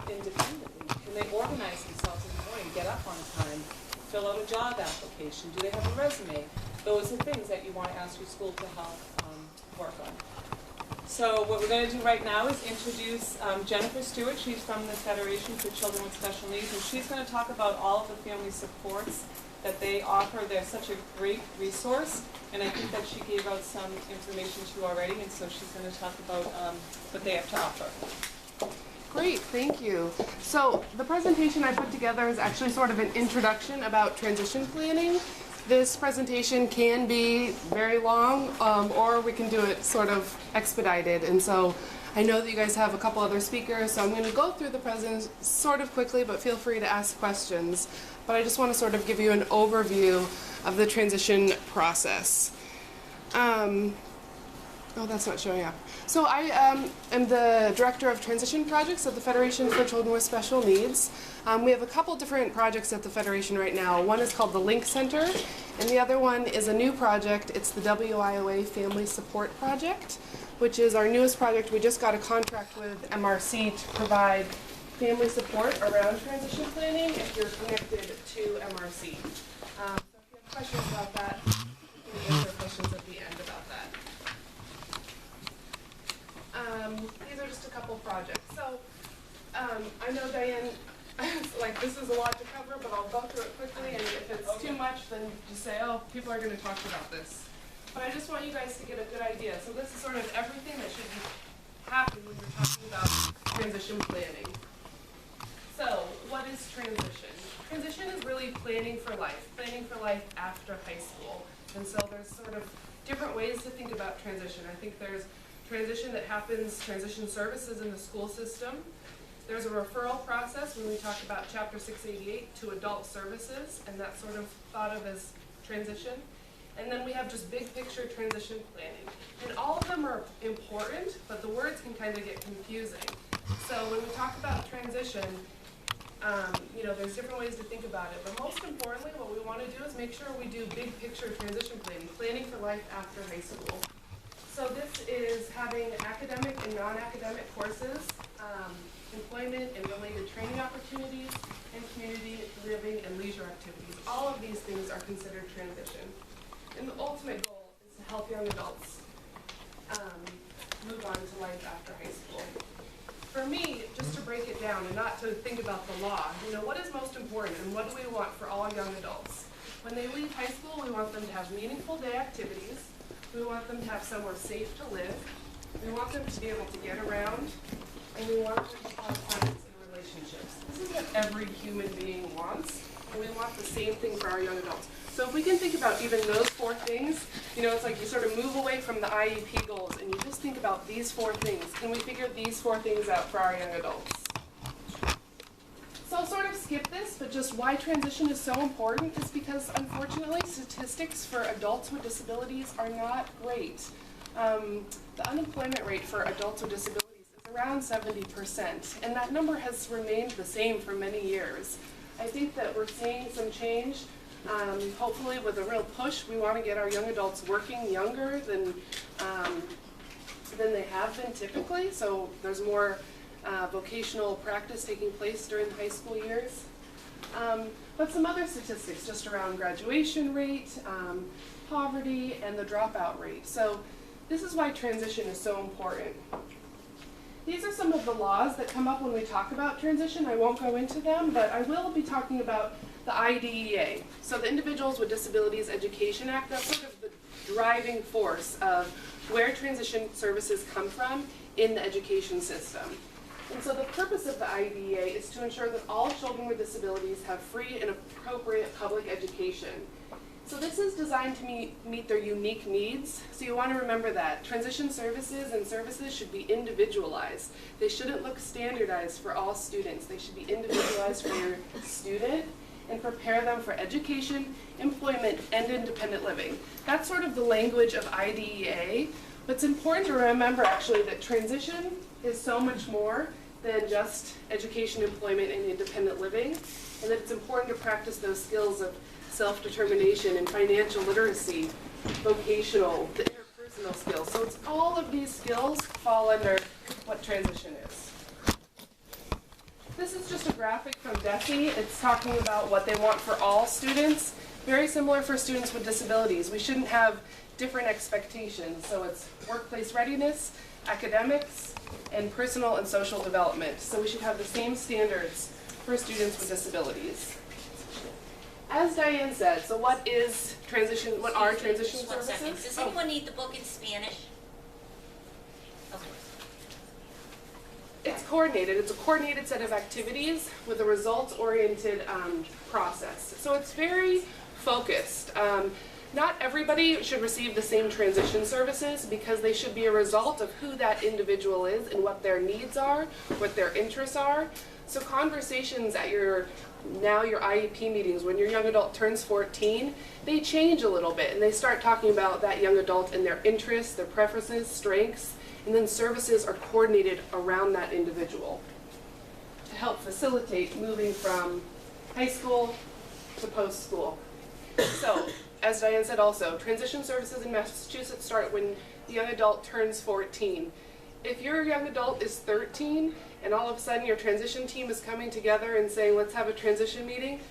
independently? Can they organize themselves in the morning, get up on time, fill out a job application? Do they have a resume? Those are things that you want to ask your school to help work on. So what we're going to do right now is introduce Jennifer Stewart. She's from the Federation for Children with Special Needs, and she's going to talk about all of the family supports that they offer. They're such a great resource, and I think that she gave out some information to you already, and so she's going to talk about what they have to offer. Great, thank you. So the presentation I put together is actually sort of an introduction about transition planning. This presentation can be very long, or we can do it sort of expedited. And so I know that you guys have a couple other speakers, so I'm going to go through the presentation sort of quickly, but feel free to ask questions. But I just want to sort of give you an overview of the transition process. Oh, that's not showing up. So I am the Director of Transition Projects at the Federation for Children with Special Needs. We have a couple different projects at the Federation right now. One is called the Link Center, and the other one is a new project. It's the WIOA Family Support Project, which is our newest project. We just got a contract with MRC to provide family support around transition planning if you're connected to MRC. So if you have questions about that, you can answer questions at the end about that. These are just a couple projects. So I know Diane, like this is a lot to cover, but I'll go through it quickly, and if it's too much, then just say, oh, people are going to talk about this. But I just want you guys to get a good idea. So this is sort of everything that should happen when you're talking about transition planning. So what is transition? Transition is really planning for life after high school. And so there's sort of different ways to think about transition. I think there's transition that happens, transition services in the school system. There's a referral process when we talk about Chapter 688 to adult services, and that's sort of thought of as transition. And then we have just big picture transition planning. And all of them are important, but the words can kind of get confusing. So when we talk about transition, you know, there's different ways to think about it. But most importantly, what we want to do is make sure we do big picture transition planning, planning for life after high school. So this is having academic and non-academic courses, employment and related training opportunities, and community living and leisure activities. All of these things are considered transition. And the ultimate goal is to help young adults move on to life after high school. For me, just to break it down and not to think about the law, you know, what is most important and what do we want for all young adults? When they leave high school, we want them to have meaningful day activities. We want them to have somewhere safe to live. We want them to be able to get around. And we want them to have friends and relationships. This is what every human being wants. And we want the same thing for our young adults. So if we can think about even those four things, you know, it's like you sort of move away from the IEP goals and you just think about these four things. Can we figure these four things out for our young adults? So I'll sort of skip this, but just why transition is so important is because, unfortunately, statistics for adults with disabilities are not great. The unemployment rate for adults with disabilities is around 70%, and that number has remained the same for many years. I think that we're seeing some change, hopefully with a real push. We want to get our young adults working younger than they have been typically, so there's more vocational practice taking place during the high school years. But some other statistics just around graduation rate, poverty, and the dropout rate. So this is why transition is so important. These are some of the laws that come up when we talk about transition. I won't go into them, but I will be talking about the IDEA. So the Individuals with Disabilities Education Act, that's sort of the driving force of where transition services come from in the education system. And so the purpose of the IDEA is to ensure that all children with disabilities have free and appropriate public education. So this is designed to meet their unique needs. So you want to remember that. Transition services and services should be individualized. They shouldn't look standardized for all students. They should be individualized for your student and prepare them for education, employment, and independent living. That's sort of the language of IDEA. But it's important to remember actually that transition is so much more than just education, employment, and independent living, and that it's important to practice those skills of self-determination and financial literacy, vocational, the interpersonal skills. So it's all of these skills fall under what transition is. This is just a graphic from DESE. It's talking about what they want for all students. Very similar for students with disabilities. We shouldn't have different expectations. So it's workplace readiness, academics, and personal and social development. So we should have the same standards for students with disabilities. As Diane said, so what are transition Just 1 second. services? Does anyone need the book in Spanish? Okay. It's coordinated. It's a coordinated set of activities with a results-oriented process. So it's very focused. Not everybody should receive the same transition services because they should be a result of who that individual is and what their needs are, what their interests are. So conversations at your IEP meetings, when your young adult turns 14, they change a little bit and they start talking about that young adult and their interests, their preferences, strengths, and then services are coordinated around that individual to help facilitate moving from high school to post-school. So, as Diane said also, transition services in Massachusetts start when the young adult turns 14. If your young adult is 13 and all of a sudden your transition team is coming together and saying, let's have a transition meeting,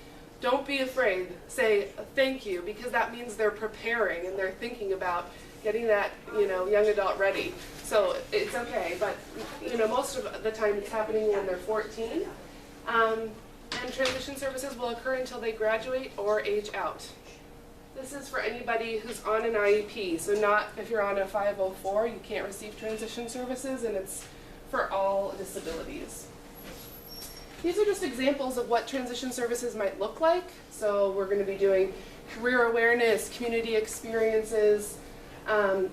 don't be afraid. Say thank you, because that means they're preparing and they're thinking about getting that young adult ready. So it's okay, but most of the time it's happening when they're 14. And transition services will occur until they graduate or age out. This is for anybody who's on an IEP, so not if you're on a 504, you can't receive transition services, and it's for all disabilities. These are just examples of what transition services might look like. So we're going to be doing career awareness, community experiences,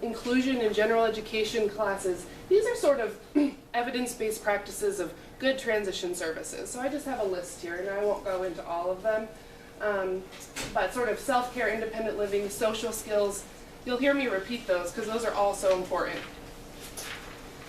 inclusion and general education classes. These are sort of evidence-based practices of good transition services. So I just have a list here, and I won't go into all of them. But sort of self-care, independent living, social skills, you'll hear me repeat those because those are all so important.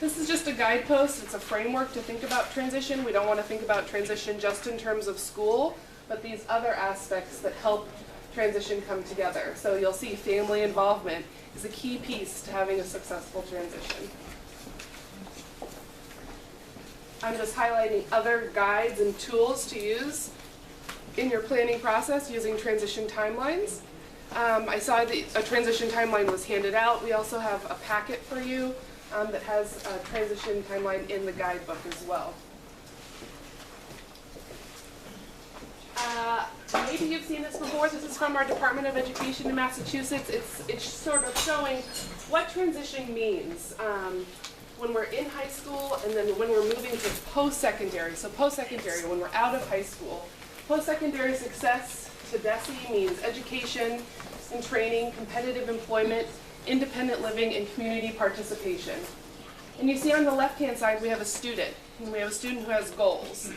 This is just a guidepost. It's a framework to think about transition. We don't want to think about transition just in terms of school, but these other aspects that help transition come together. So you'll see family involvement is a key piece to having a successful transition. I'm just highlighting other guides and tools to use in your planning process using transition timelines. I saw that a transition timeline was handed out. We also have a packet for you that has a transition timeline in the guidebook as well. Maybe you've seen this before. This is from our Department of Education in Massachusetts. It's sort of showing what transition means when we're in high school and then when we're moving to post-secondary. So post-secondary, when we're out of high school. Post-secondary success to DESE means education and training, competitive employment, independent living, and community participation. And you see on the left-hand side we have a student, and we have a student who has goals.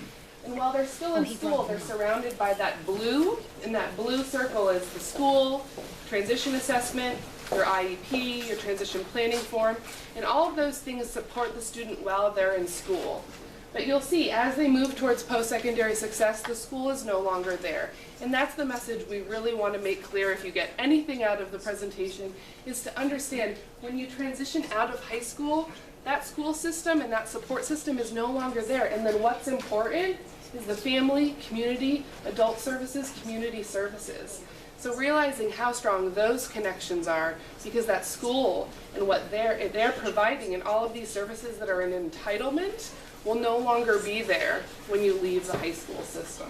And while they're still in school, they're surrounded by that blue, and that blue circle is the school, transition assessment, your IEP, your transition planning form, and all of those things support the student while they're in school. But you'll see, as they move towards post-secondary success, the school is no longer there. And that's the message we really want to make clear if you get anything out of the presentation, is to understand when you transition out of high school, that school system and that support system is no longer there. And then what's important is the family, community, adult services, community services. So realizing how strong those connections are, because that school and what they're providing and all of these services that are an entitlement will no longer be there when you leave the high school system.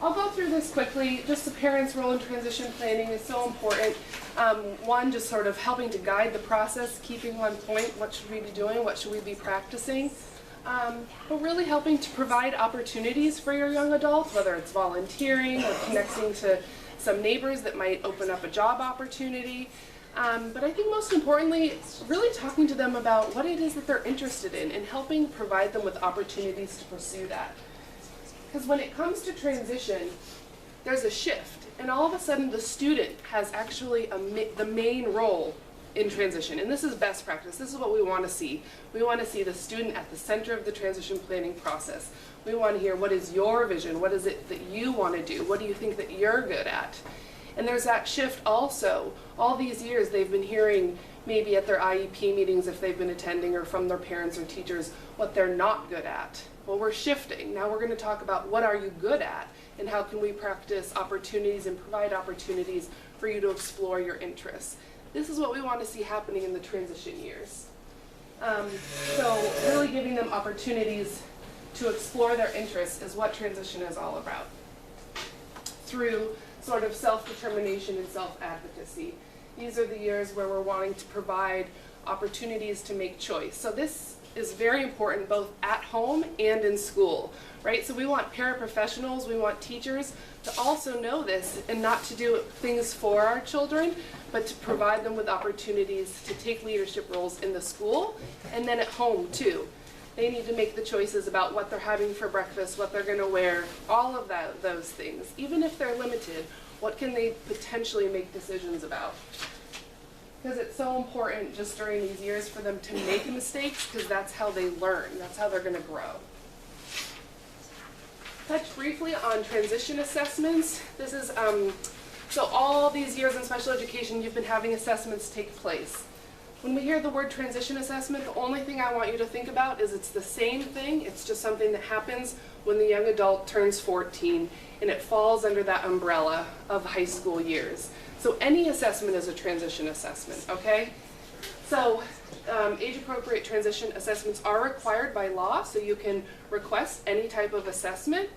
I'll go through this quickly. Just the parents' role in transition planning is so important. One, just sort of helping to guide the process, keeping on point, what should we be doing, what should we be practicing, but really helping to provide opportunities for your young adult, whether it's volunteering or connecting to some neighbors that might open up a job opportunity. But I think most importantly, really talking to them about what it is that they're interested in and helping provide them with opportunities to pursue that. Because when it comes to transition, there's a shift, and all of a sudden the student has actually the main role in transition. And this is best practice. This is what we want to see. We want to see the student at the center of the transition planning process. We want to hear, what is your vision? What is it that you want to do? What do you think that you're good at? And there's that shift also. All these years they've been hearing maybe at their IEP meetings if they've been attending or from their parents or teachers what they're not good at. Well, we're shifting. Now we're going to talk about what are you good at and how can we practice opportunities and provide opportunities for you to explore your interests. This is what we want to see happening in the transition years. So really giving them opportunities to explore their interests is what transition is all about, through sort of self-determination and self-advocacy. These are the years where we're wanting to provide opportunities to make choice. So this is very important both at home and in school, right? So we want paraprofessionals, we want teachers to also know this and not to do things for our children, but to provide them with opportunities to take leadership roles in the school and then at home too. They need to make the choices about what they're having for breakfast, what they're going to wear, all of those things. Even if they're limited, what can they potentially make decisions about? Because it's so important just during these years for them to make mistakes, because that's how they learn. That's how they're going to grow. Touch briefly on transition assessments. This is, so all these years in special education, you've been having assessments take place. When we hear the word transition assessment, the only thing I want you to think about is it's the same thing. It's just something that happens when the young adult turns 14, and it falls under that umbrella of high school years. So any assessment is a transition assessment, okay? So age-appropriate transition assessments are required by law, so you can request any type of assessment.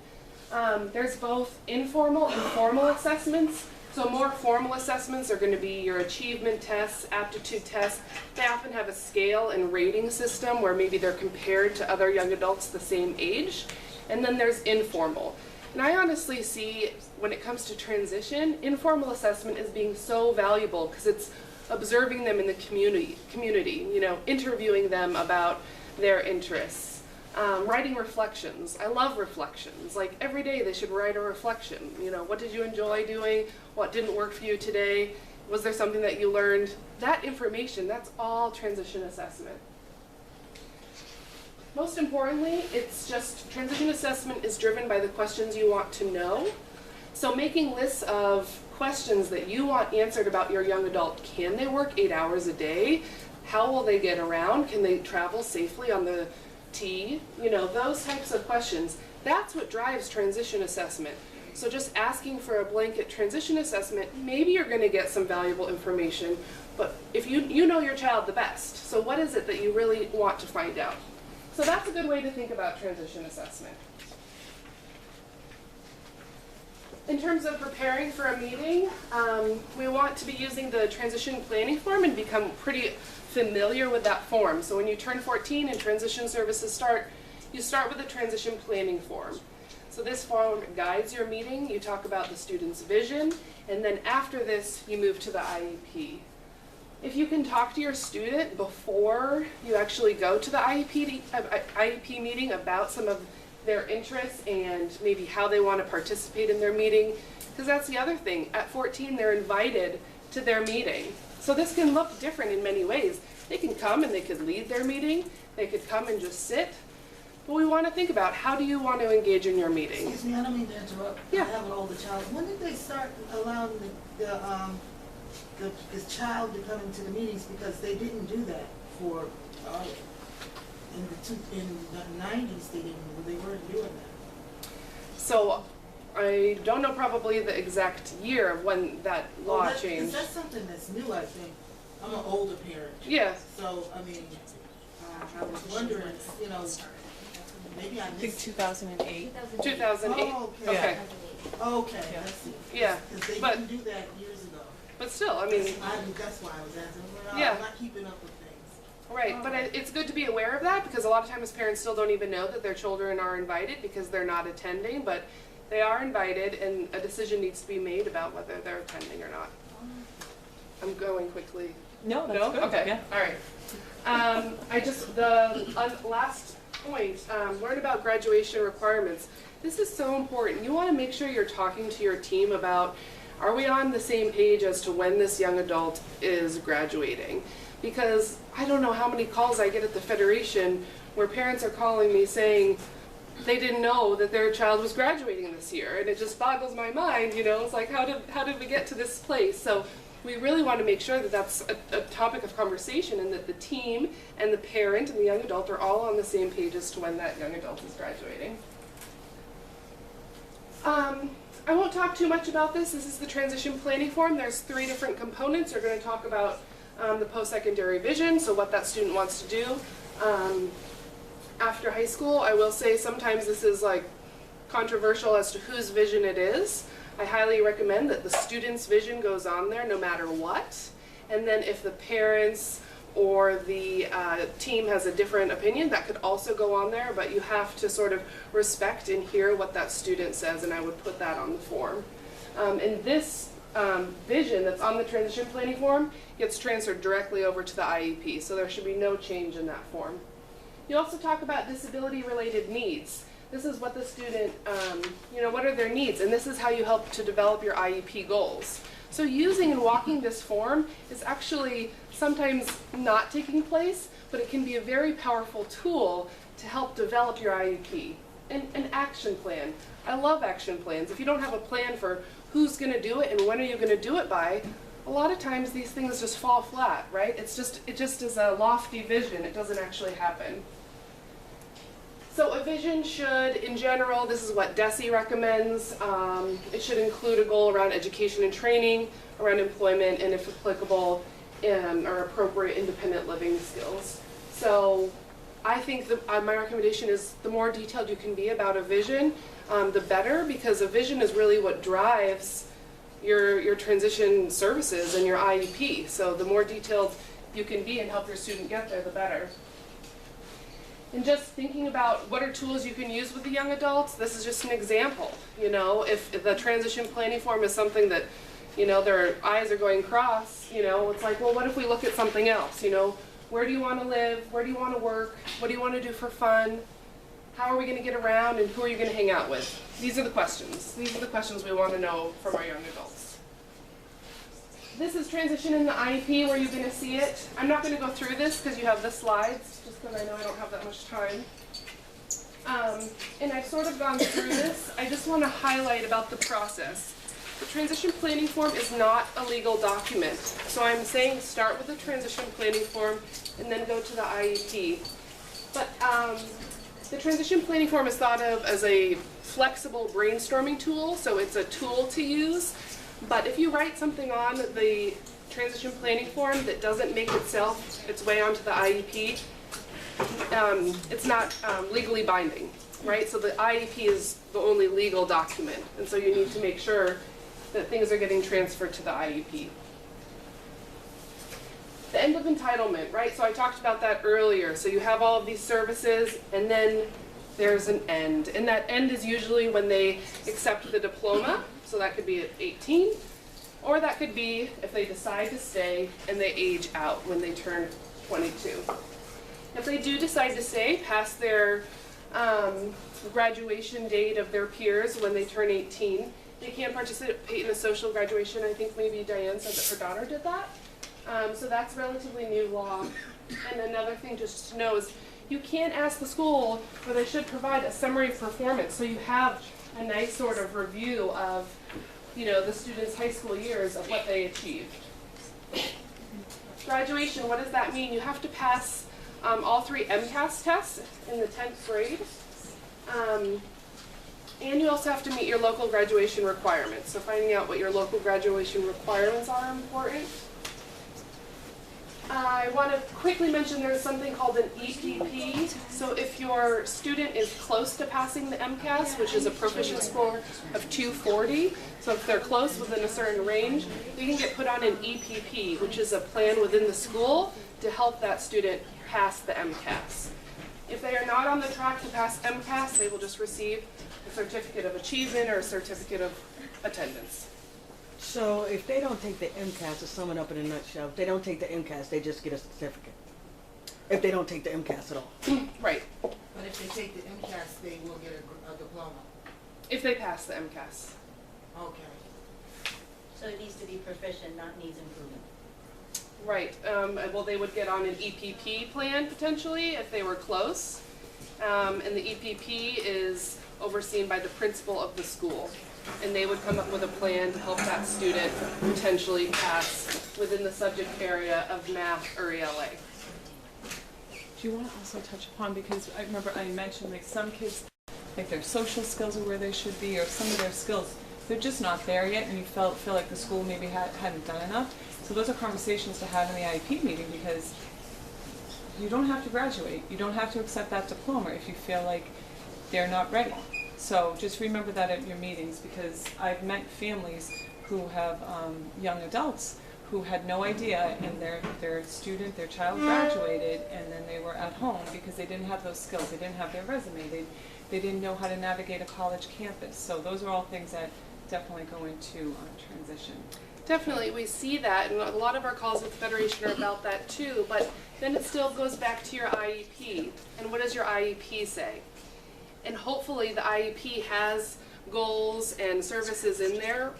There's both informal and formal assessments. So more formal assessments are going to be your achievement tests, aptitude tests. They often have a scale and rating system where maybe they're compared to other young adults the same age. And then there's informal. And I honestly see, when it comes to transition, informal assessment as being so valuable because it's observing them in the community, you know, interviewing them about their interess. Writing reflections. I love reflections. Like every day they should write a reflection. You know, what did you enjoy doing? What didn't work for you today? Was there something that you learned? That information, that's all transition assessment. Most importantly, it's just transition assessment is driven by the questions you want to know. So making lists of questions that you want answered about your young adult. Can they work 8 hours a day? How will they get around? Can they travel safely on the T? You know, those types of questions. That's what drives transition assessment. So just asking for a blanket transition assessment, maybe you're going to get some valuable information, but if you know your child the best, so what is it that you really want to find out? So that's a good way to think about transition assessment. In terms of preparing for a meeting, we want to be using the transition planning form and become pretty familiar with that form. So when you turn 14 and transition services start, you start with a transition planning form. So this form guides your meeting. You talk about the student's vision, and then after this, you move to the IEP. If you can talk to your student before you actually go to the IEP meeting about some of their interests and maybe how they want to participate in their meeting, because that's the other thing. At 14, they're invited to their meeting. So this can look different in many ways. They can come and they could lead their meeting. They could come and just sit. But we want to think about, how do you want to engage in your meeting? Excuse me, I don't mean to interrupt. Yeah. I have an older child. When did they start allowing the child to come into the meetings? Because they didn't do that for in the 90s. They weren't doing that. So I don't know probably the exact year of when that law changed. That's something that's new, I think. I'm an older parent. Yeah. So I mean, I was wondering, you know. Maybe I think missed 2008. 2008. Oh, okay. Okay. Okay, Yeah. I see. Yeah. Because they But- didn't do that years ago. But still, I mean, That's why I was asking. Well, Yeah. I'm not keeping up with things. right. But it's good to be aware of that, because a lot of times parents still don't even know that their children are invited because they're not attending, but they are invited, and a decision needs to be made about whether they're attending or not. I'm going quickly. No, that's No? good. Okay. Yeah. All right. The last point, learn about graduation requirements. This is so important. You want to make sure you're talking to your team about, are we on the same page as to when this young adult is graduating? Because I don't know how many calls I get at the Federation where parents are calling me saying, they didn't know that their child was graduating this year, and it just boggles my mind, you know, it's like, how did we get to this place? So we really want to make sure that that's a topic of conversation, and that the team and the parent and the young adult are all on the same page as to when that young adult is graduating. I won't talk too much about this. This is the transition planning form. There's 3 different components. We're going to talk about the post-secondary vision, so what that student wants to do after high school. I will say sometimes this is like controversial as to whose vision it is. I highly recommend that the student's vision goes on there no matter what. And then if the parents or the team has a different opinion, that could also go on there, but you have to sort of respect and hear what that student says, and I would put that on the form. And this vision that's on the transition planning form gets transferred directly over to the IEP, so there should be no change in that form. You also talk about disability-related needs. This is what the student, what are their needs, and this is how you help to develop your IEP goals. So using and walking this form is actually sometimes not taking place, but it can be a very powerful tool to help develop your IEP. An action plan. I love action plans. If you don't have a plan for who's going to do it and when are you going to do it by, a lot of times these things just fall flat, right? It just is a lofty vision. It doesn't actually happen. So a vision should, in general, this is what DESE recommends, it should include a goal around education and training, around employment, and if applicable, or appropriate independent living skills. So I think my recommendation is the more detailed you can be about a vision, the better, because a vision is really what drives your transition services and your IEP. So the more detailed you can be and help your student get there, the better. And just thinking about what are tools you can use with the young adults, this is just an example. You know, if the transition planning form is something that, you know, their eyes are going cross, you know, it's like, well, what if we look at something else? You know, where do you want to live? Where do you want to work? What do you want to do for fun? How are we going to get around, and who are you going to hang out with? These are the questions. These are the questions we want to know from our young adults. This is transition in the IEP where you're going to see it. I'm not going to go through this because you have the slides, just because I know I don't have that much time. And I've sort of gone through this. I just want to highlight about the process. The transition planning form is not a legal document. So I'm saying start with the transition planning form and then go to the IEP. But the transition planning form is thought of as a flexible brainstorming tool, so it's a tool to use. But if you write something on the transition planning form that doesn't make its way onto the IEP, it's not legally binding, right? So the IEP is the only legal document, and so you need to make sure that things are getting transferred to the IEP. The end of entitlement, right? So I talked about that earlier. So you have all of these services, and then there's an end. And that end is usually when they accept the diploma. So that could be at 18, or that could be if they decide to stay and they age out when they turn 22. If they do decide to stay past their graduation date of their peers when they turn 18, they can participate in a social graduation. I think maybe Diane said that her daughter did that. So that's relatively new law. And another thing just to know is you can't ask the school, or they should provide a summary of performance so you have a nice sort of review of, you know, the students' high school years of what they achieved. Graduation, what does that mean? You have to pass all 3 MCAS tests in the 10th grade. And you also have to meet your local graduation requirements. So finding out what your local graduation requirements are important. I want to quickly mention there's something called an EPP. So if your student is close to passing the MCAS, which is a proficiency score of 240, so if they're close within a certain range, they can get put on an EPP, which is a plan within the school to help that student pass the MCAS. If they are not on the track to pass MCAS, they will just receive a certificate of achievement or a certificate of attendance. So if they don't take the MCAS, to sum it up in a nutshell, if they don't take the MCAS, they just get a certificate. If they don't take the MCAS at all. Right. But if they take the MCAS, they will get a diploma. If they pass the MCAS. Okay. So it needs to be proficient, not needs improvement. Right. Well, they would get on an EPP plan potentially if they were close. And the EPP is overseen by the principal of the school. And they would come up with a plan to help that student potentially pass within the subject area of math or ELA. Do you want to also touch upon, because I remember I mentioned like some kids, like their social skills are where they should be, or some of their skills, they're just not there yet, and you feel like the school maybe hadn't done enough. So those are conversations to have in the IEP meeting, because you don't have to graduate. You don't have to accept that diploma if you feel like they're not ready. So just remember that at your meetings, because I've met families who have young adults who had no idea, and their child graduated, and then they were at home because they didn't have those skills. They didn't have their resume. They didn't know how to navigate a college campus. So those are all things that definitely go into transition. Definitely, we see that, and a lot of our calls with the Federation are about that too, but then it still goes back to your IEP. And what does your IEP say? And hopefully the IEP has goals and services in there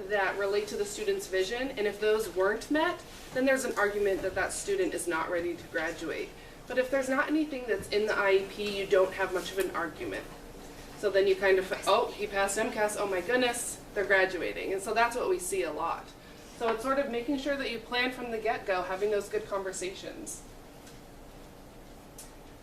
that relate to the student's vision, and if those weren't met, then there's an argument that that student is not ready to graduate. But if there's not anything that's in the IEP, you don't have much of an argument. So then you kind of, oh, he passed MCAS, oh my goodness, they're graduating. And so that's what we see a lot. So it's sort of making sure that you plan from the get-go, having those good conversations.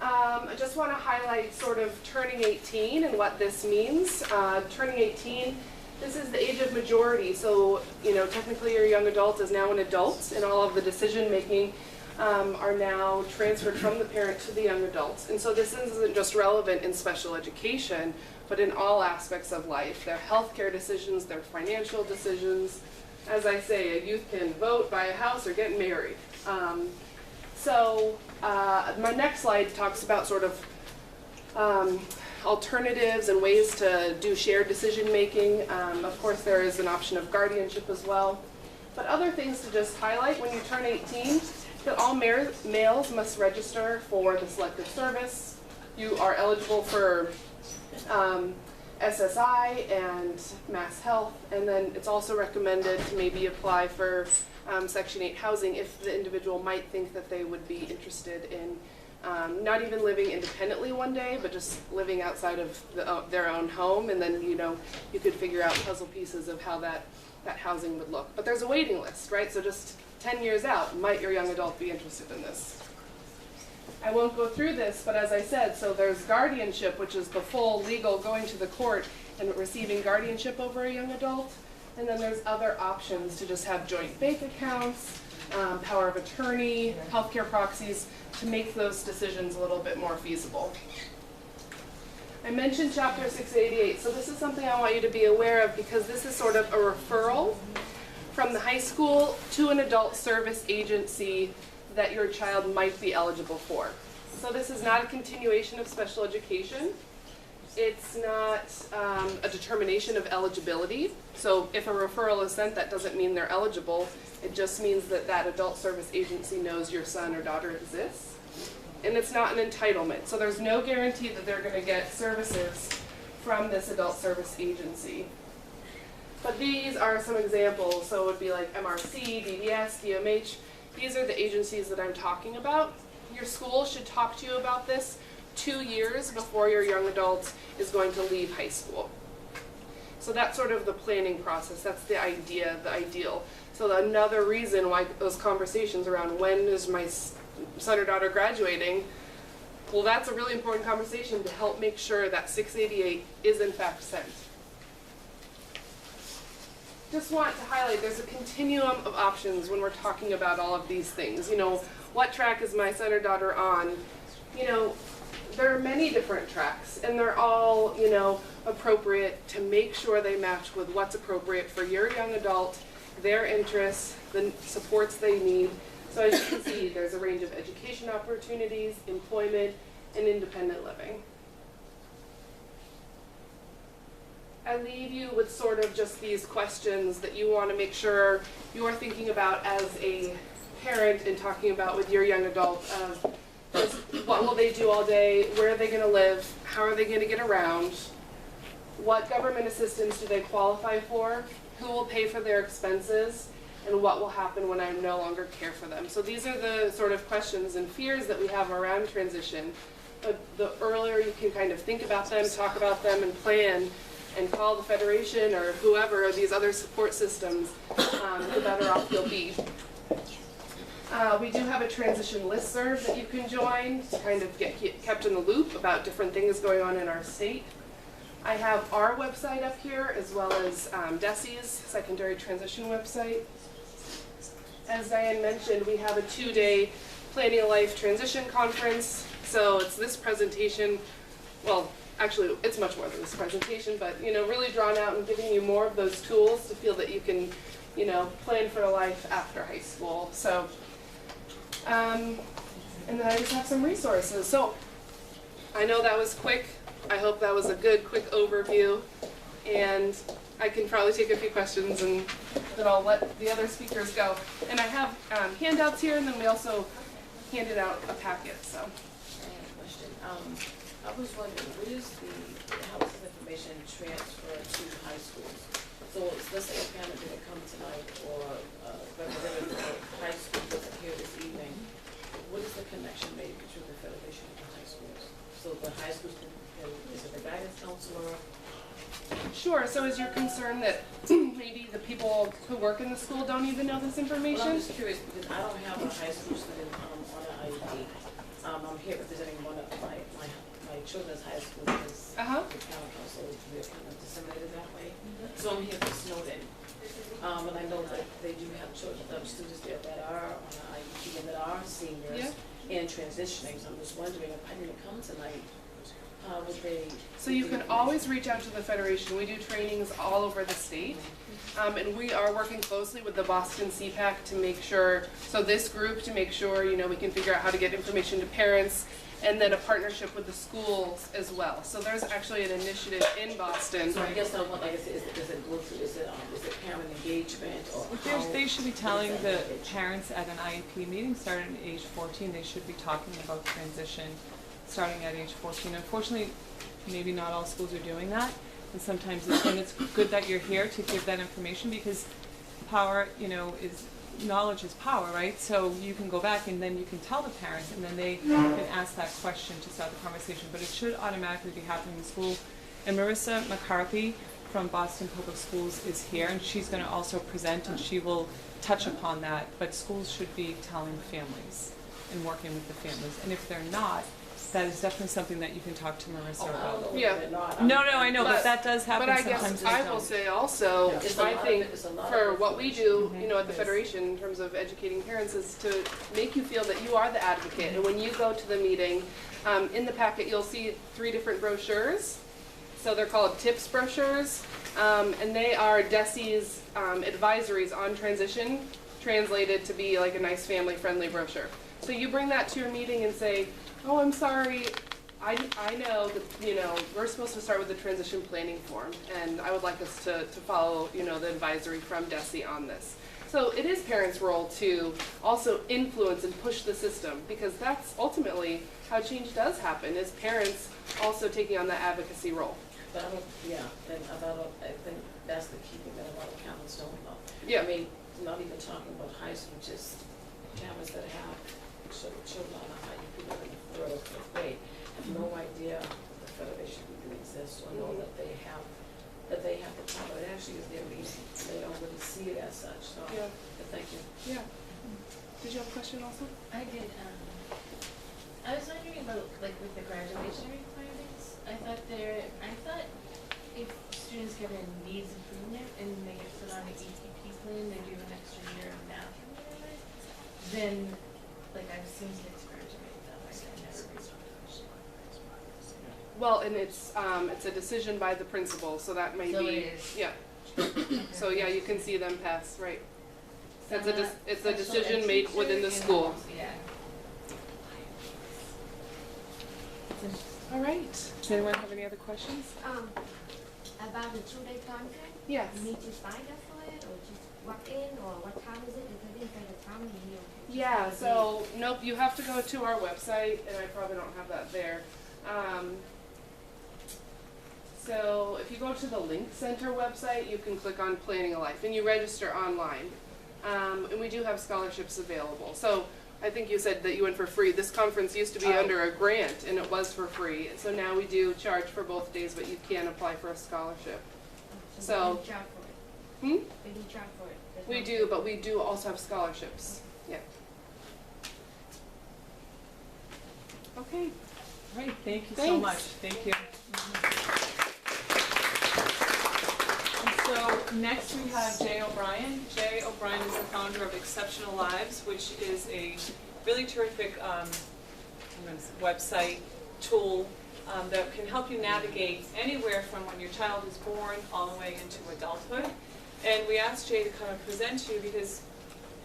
I just want to highlight sort of turning 18 and what this means. Turning 18, this is the age of majority. So, you know, technically your young adult is now an adult, and all of the decision-making are now transferred from the parent to the young adults. And so this isn't just relevant in special education, but in all aspects of life. Their healthcare decisions, their financial decisions. As I say, a youth can vote, buy a house, or get married. My next slide talks about sort of alternatives and ways to do shared decision making. Of course, there is an option of guardianship as well. But other things to just highlight when you turn 18, that all males must register for the Selective Service. You are eligible for SSI and Mass Health, and then it's also recommended to maybe apply for Section 8 housing if the individual might think that they would be interested in not even living independently one day, but just living outside of their own home, and then, you know, you could figure out puzzle pieces of how that housing would look. But there's a waiting list, right? So just 10 years out, might your young adult be interested in this? I won't go through this, but as I said, so there's guardianship, which is the full legal going to the court and receiving guardianship over a young adult. And then there's other options to just have joint bank accounts, power of attorney, healthcare proxies, to make those decisions a little bit more feasible. I mentioned Chapter 688, so this is something I want you to be aware of, because this is sort of a referral from the high school to an adult service agency that your child might be eligible for. So this is not a continuation of special education. It's not a determination of eligibility. So if a referral is sent, that doesn't mean they're eligible. It just means that that adult service agency knows your son or daughter exists. And it's not an entitlement. So there's no guarantee that they're going to get services from this adult service agency. But these are some examples. So it would be like MRC, DDS, DMH. These are the agencies that I'm talking about. Your school should talk to you about this 2 years before your young adult is going to leave high school. So that's sort of the planning process. That's the idea, the ideal. So another reason why those conversations around when is my son or daughter graduating, well, that's a really important conversation to help make sure that 688 is in fact sent. Just want to highlight there's a continuum of options when we're talking about all of these things. You know, what track is my son or daughter on? You know, there are many different tracks, and they're all, you know, appropriate to make sure they match with what's appropriate for your young adult, their interests, the supports they need. So as you can see, there's a range of education opportunities, employment, and independent living. I leave you with sort of just these questions that you want to make sure you're thinking about as a parent and talking about with your young adult of just what will they do all day, where are they going to live, how are they going to get around, what government assistance do they qualify for, who will pay for their expenses, and what will happen when I no longer care for them. So these are the sort of questions and fears that we have around transition. the earlier you can kind of think about them, talk about them, and plan, and call the Federation or whoever, or these other support systems, the better off you'll be. We do have a transition listserv that you can join to kind of get kept in the loop about different things going on in our state. I have our website up here as well as DESI's secondary transition website. As Diane mentioned, we have a 2-day Planning a Life Transition Conference. So it's this presentation, well, actually it's much more than this presentation, but really drawn out and giving you more of those tools to feel that you can, plan for a life after high school. So, and then I just have some resources. So I know that was quick. I hope that was a good, quick overview. And I can probably take a few questions and then I'll let the other speakers go. And I have handouts here, and then we also handed out a packet, so. I have a question. I was wondering, how is this information transferred to high schools? So let's say a parent didn't come tonight, or a representative of high school wasn't here this evening. What is the connection made between the Federation and the high schools? So the high schools is it the guidance counselor? Sure, so is your concern that maybe the people who work in the school don't even know this Well, I'm information? just curious because I don't have a high school student on an IEP. I'm here representing one of my children's high school because the town council, we're kind of disseminated that way. So I'm here for Snowden. And I know that they do have students there that are on an IEP and that are seniors and transitioning. So I'm just wondering if I didn't come tonight, would they? So you can always reach out to the Federation. We do trainings all over the state. And we are working closely with the Boston SpedPac to make sure, so this group to make sure, we can figure out how to get information to parents, and then a partnership with the schools as well. So there's actually an initiative in Boston. So I guess I want, like I said, is it parent engagement or how? They should be telling the parents at an IEP meeting starting at age 14, they should be talking about transition starting at age 14. Unfortunately, maybe not all schools are doing that. And sometimes it's good that you're here to give that information because power, knowledge is power, right? So you can go back and then you can tell the parents and then they can ask that question to start the conversation. But it should automatically be happening in school. And Marisa McCarthy from Boston Public Schools is here and she's going to also present and she will touch upon that. But schools should be telling families and working with the families. And if they're not, that is definitely something that you can talk to Marisa about. Yeah. No, I know, but that does happen But I sometimes. guess I will say also, I think for what we do, at the Yes. Federation in terms of educating parents is to make you feel that you are the advocate. And when you go to the meeting, in the packet you'll see 3 different brochures. So they're called TIPS brochures, and they are DESI's advisories on transition, translated to be like a nice family-friendly brochure. So you bring that to your meeting and say, oh, I'm sorry, I know that, we're supposed to start with the transition planning form, and I would like us to follow, the advisory from DESI on this. So it is parents' role to also influence and push the system, because that's ultimately how change does happen, is parents also taking on that advocacy role. But I think that's the key thing that a lot of parents don't know. Yeah. I mean, not even talking about high school, just parents that have children on a IEP in the 3rd or 4th grade have no idea that the Federation even exists or know that they have the power. It actually is their reason. They don't really see it as such. So, Yeah. but thank you. Yeah. Did you have a question also? I did. I was wondering about with the graduation requirements. I thought if students get a needs improvement and they get put on an ETP plan, they do an extra year of math or whatever, then I've seen kids graduate that way. I never reached. Well, and it's a decision by the principal, so that may So be, it is. yeah. So yeah, you can see them pass, right? It's a Special decision ed made teacher within the and- school. Yeah. All right. Does anyone have any other questions? About the 2-day conference, Yes. you need to sign up for it, or just walk in, or what time is it? Because I didn't say the time in here. Yeah, so, nope, you have to go to our website, and I probably don't have that there. So if you go to the Link Center website, you can click on Planning a Life, and you register online. And we do have scholarships available. So I think you said that you went for free. This conference used to be under a grant, and it was for free. So now we do charge for both days, but you can apply for a scholarship. So, They do charge for it. hmm? They do charge for it. There's We no do, but we do also have scholarships. Yeah. Okay, all right, thank you so Thanks. much, thank you. And so next we have Jay O'Brien. Jay O'Brien is the founder of Exceptional Lives, which is a really terrific website tool that can help you navigate anywhere from when your child is born all the way into adulthood. And we asked Jay to come and present to you because,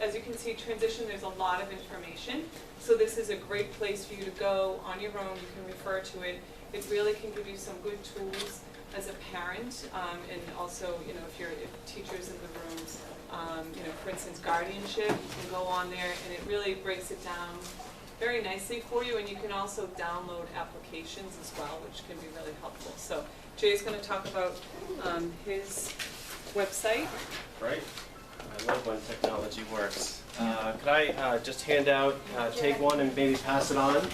as you can see, transition, there's a lot of information. So this is a great place for you to go on your own. You can refer to it. It really can give you some good tools as a parent, and also, you know, if teachers in the room, you know, for instance, guardianship, you can go on there, and it really breaks it down very nicely for you. And you can also download applications as well, which can be really helpful. So Jay's going to talk about his website. Right. I love when technology works. Could I just hand out, take one and maybe pass it on?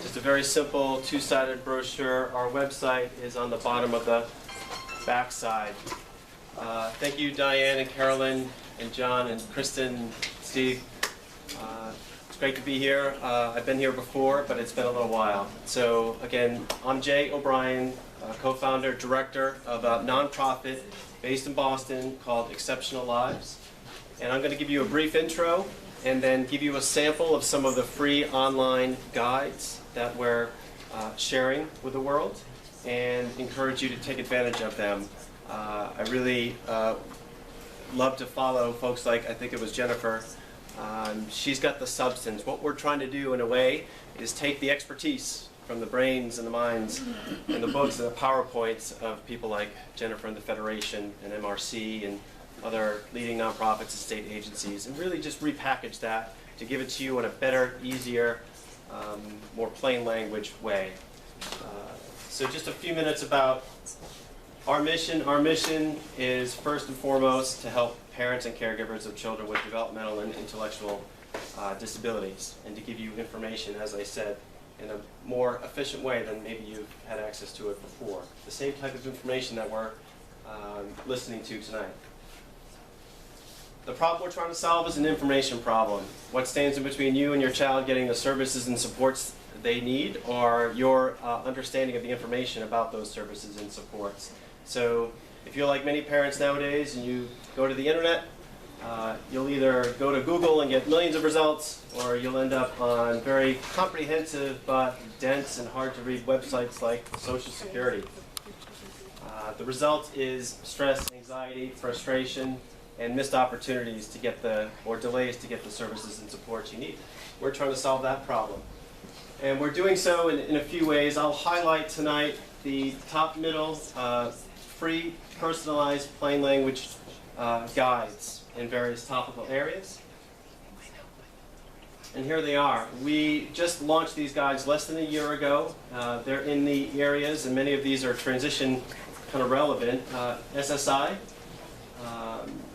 Just a very simple two-sided brochure. Our website is on the bottom of the back side. Thank you, Diane and Carolyn and John and Kristen, Steve. It's great to be here. I've been here before, but it's been a little while. So again, I'm Jay O'Brien, co-founder, director of a nonprofit based in Boston called Exceptional Lives. And I'm going to give you a brief intro and then give you a sample of some of the free online guides that we're sharing with the world and encourage you to take advantage of them. I really love to follow folks like, I think it was Jennifer. She's got the substance. What we're trying to do in a way is take the expertise from the brains and the minds and the books and the PowerPoints of people like Jennifer and the Federation and MRC and other leading nonprofits and state agencies, and really just repackage that to give it to you in a better, easier, more plain language way. So just a few minutes about our mission. Our mission is first and foremost to help parents and caregivers of children with developmental and intellectual disabilities, and to give you information, as I said, in a more efficient way than maybe you've had access to it before. The same type of information that we're listening to tonight. The problem we're trying to solve is an information problem. What stands in between you and your child getting the services and supports they need, or your understanding of the information about those services and supports. So if you're like many parents nowadays and you go to the internet, you'll either go to Google and get millions of results, or you'll end up on very comprehensive but dense and hard to read websites like Social Security. The result is stress, anxiety, frustration, and missed opportunities to get or delays to get the services and supports you need. We're trying to solve that problem. And we're doing so in a few ways. I'll highlight tonight the top middle free personalized plain language guides in various topical areas. And here they are. We just launched these guides less than a year ago. They're in the areas, and many of these are transition kind of relevant. SSI.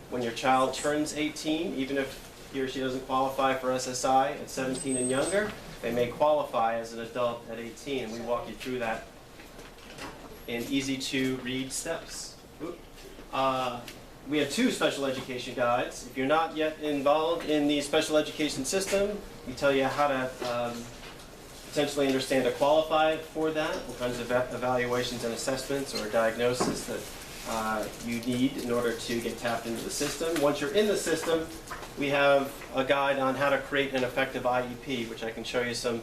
When your child turns 18, even if he or she doesn't qualify for SSI at 17 and younger, they may qualify as an adult at 18, and we walk you through that in easy-to-read steps. We have two special education guides. If you're not yet involved in the special education system, we tell you how to potentially understand to qualify for that, what kinds of evaluations and assessments or diagnosis that you need in order to get tapped into the system. Once you're in the system, we have a guide on how to create an effective IEP, which I can show you some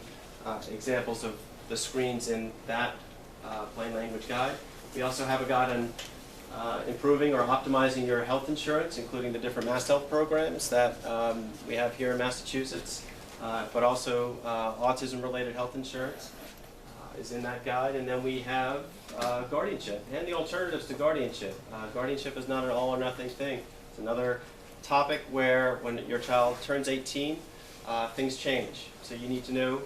examples of the screens in that plain language guide. We also have a guide on improving or optimizing your health insurance, including the different Mass Health programs that we have here in Massachusetts, but also autism-related health insurance is in that guide. And then we have guardianship and the alternatives to guardianship. Guardianship is not an all or nothing thing. It's another topic where when your child turns 18, things change. So you need to know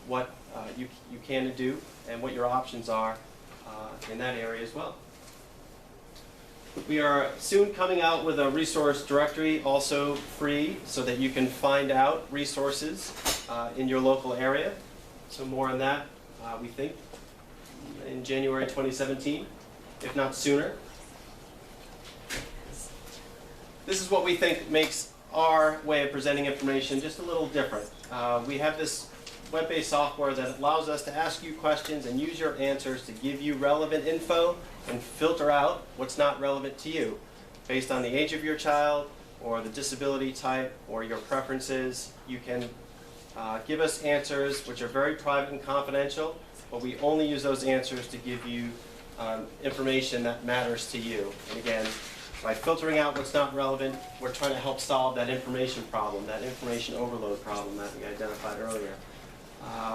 what you can do and what your options are in that area as well. We are soon coming out with a resource directory, also free, so that you can find out resources in your local area. So more on that, we think, in January 2017, if not sooner. This is what we think makes our way of presenting information just a little different. We have this web-based software that allows us to ask you questions and use your answers to give you relevant info and filter out what's not relevant to you based on the age of your child or the disability type or your preferences. You can give us answers which are very private and confidential, but we only use those answers to give you information that matters to you. And again, by filtering out what's not relevant, we're trying to help solve that information problem, that information overload problem that we identified earlier.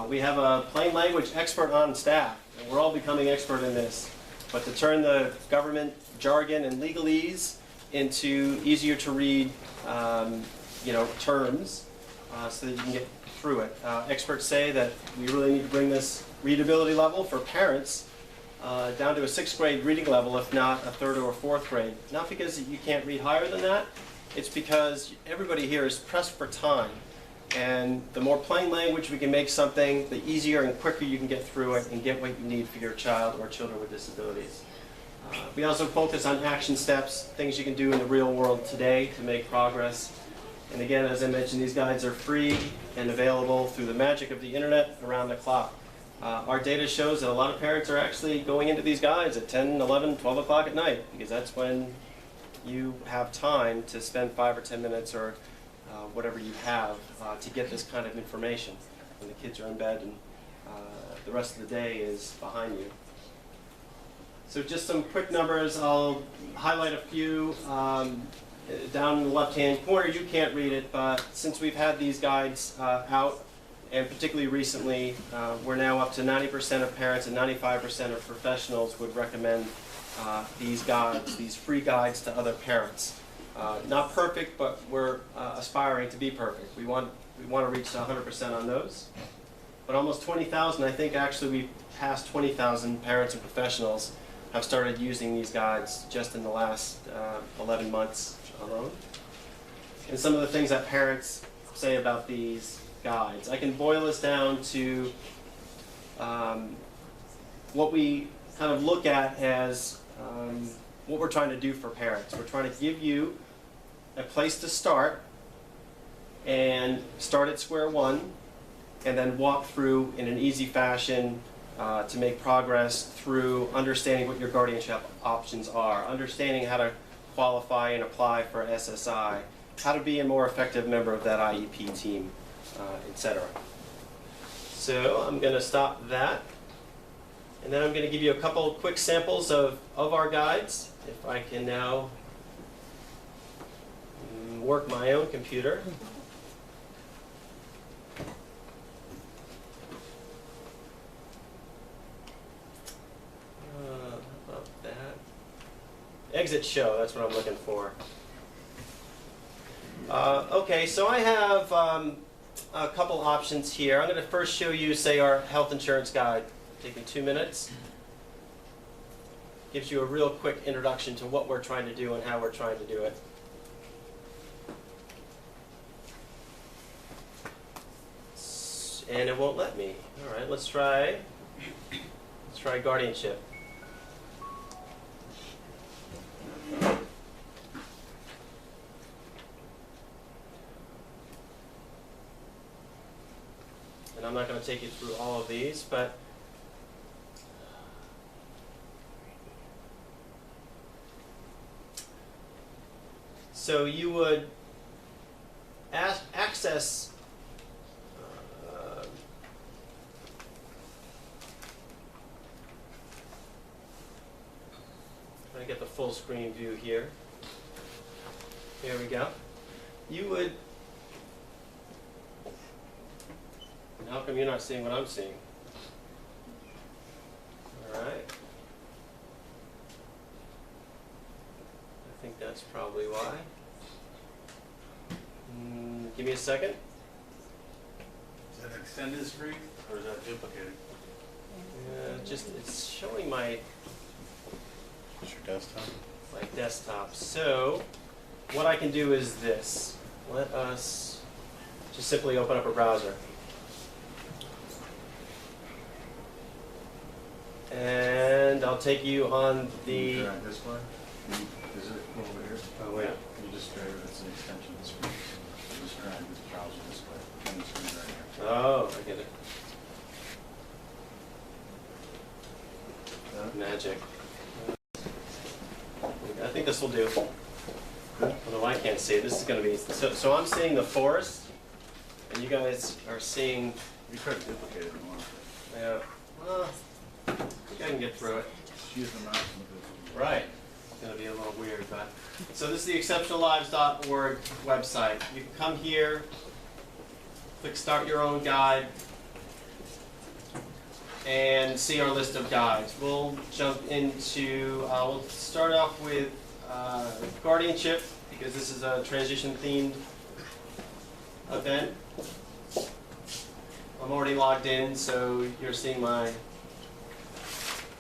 We have a plain language expert on staff, and we're all becoming expert in this. But to turn the government jargon and legalese into easier to read terms so that you can get through it. Experts say that we really need to bring this readability level for parents down to a 6th grade reading level, if not a 3rd or 4th grade. Not because you can't read higher than that, it's because everybody here is pressed for time. And the more plain language we can make something, the easier and quicker you can get through it and get what you need for your child or children with disabilities. We also focus on action steps, things you can do in the real world today to make progress. And again, as I mentioned, these guides are free and available through the magic of the internet around the clock. Our data shows that a lot of parents are actually going into these guides at 10, 11, 12 o'clock at night, because that's when you have time to spend 5 or 10 minutes or whatever you have to get this kind of information when the kids are in bed and the rest of the day is behind you. So just some quick numbers. I'll highlight a few. Down in the left-hand corner, you can't read it, but since we've had these guides out, and particularly recently, we're now up to 90% of parents and 95% of professionals would recommend these guides, these free guides to other parents. Not perfect, but we're aspiring to be perfect. We want to reach 100% on those. But almost 20,000, I think actually we passed 20,000 parents and professionals have started using these guides just in the last 11 months alone. And some of the things that parents say about these guides. I can boil this down to what we kind of look at as what we're trying to do for parents. We're trying to give you a place to start and start at square one and then walk through in an easy fashion to make progress through understanding what your guardianship options are, understanding how to qualify and apply for SSI, how to be a more effective member of that IEP team, etc. So I'm going to stop that. And then I'm going to give you a couple quick samples of our guides. If I can now work my own computer. How about that? Exit show, that's what I'm looking for. Okay, so I have a couple options here. I'm going to first show you, say, our health insurance guide. Take me 2 minutes. Gives you a real quick introduction to what we're trying to do and how we're trying to do it. And it won't let me. All right, let's try guardianship. And I'm not going to take you through all of these, but so you would access trying to get the full screen view here. Here we go. You would, how come you're not seeing what I'm seeing? All right. I think that's probably why. Give me a second. Is that extended screen or is that duplicated? Just it's showing my. Is your desktop? my desktop. So what I can do is this. Let us just simply open up a browser. And I'll take you on the... Drag this way? Is it over here? Oh, wait. You just drag it, it's an extension of the screen. You just drag this browser this way, and the screen right here. Oh, I get it. Magic. I think this will do. Although I can't see it. This is going to be... So I'm seeing the forest, and you guys are seeing... You could duplicate it in one. Yeah. Well, I think I can get through it. Just use the mouse and Right. It's going to be a little weird, but... So this is the exceptionallives.org website. You can come here, click Start Your Own Guide, and see our list of guides. We'll jump into... we'll start off with guardianship, because this is a transition-themed event. I'm already logged in, so you're seeing my...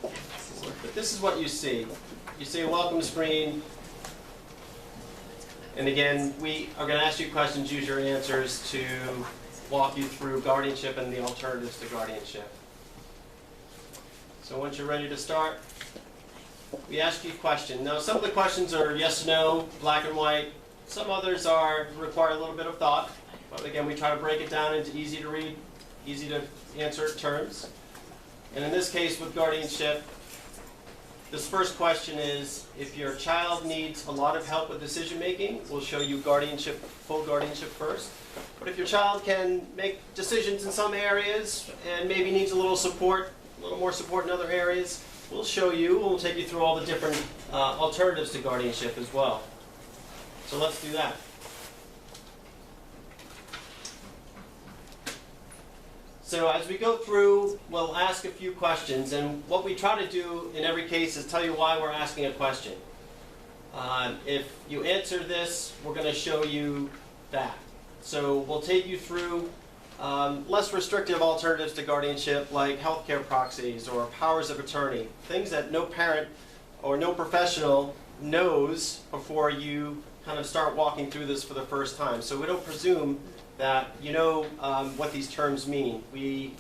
But this is what you see. You see a welcome screen. And again, we are going to ask you questions, use your answers to walk you through guardianship and the alternatives to guardianship. So once you're ready to start, we ask you a question. Now some of the questions are yes, no, black and white. Some others require a little bit of thought. But again, we try to break it down into easy to read, easy to answer terms. And in this case with guardianship, this first question is, if your child needs a lot of help with decision making, we'll show you guardianship, full guardianship first. But if your child can make decisions in some areas and maybe needs a little support, a little more support in other areas, we'll take you through all the different alternatives to guardianship as well. So let's do that. So as we go through, we'll ask a few questions, and what we try to do in every case is tell you why we're asking a question. If you answer this, we're going to show you that. So we'll take you through less restrictive alternatives to guardianship, like healthcare proxies or powers of attorney, things that no parent or no professional knows before you kind of start walking through this for the first time. So we don't presume that you know what these terms mean. We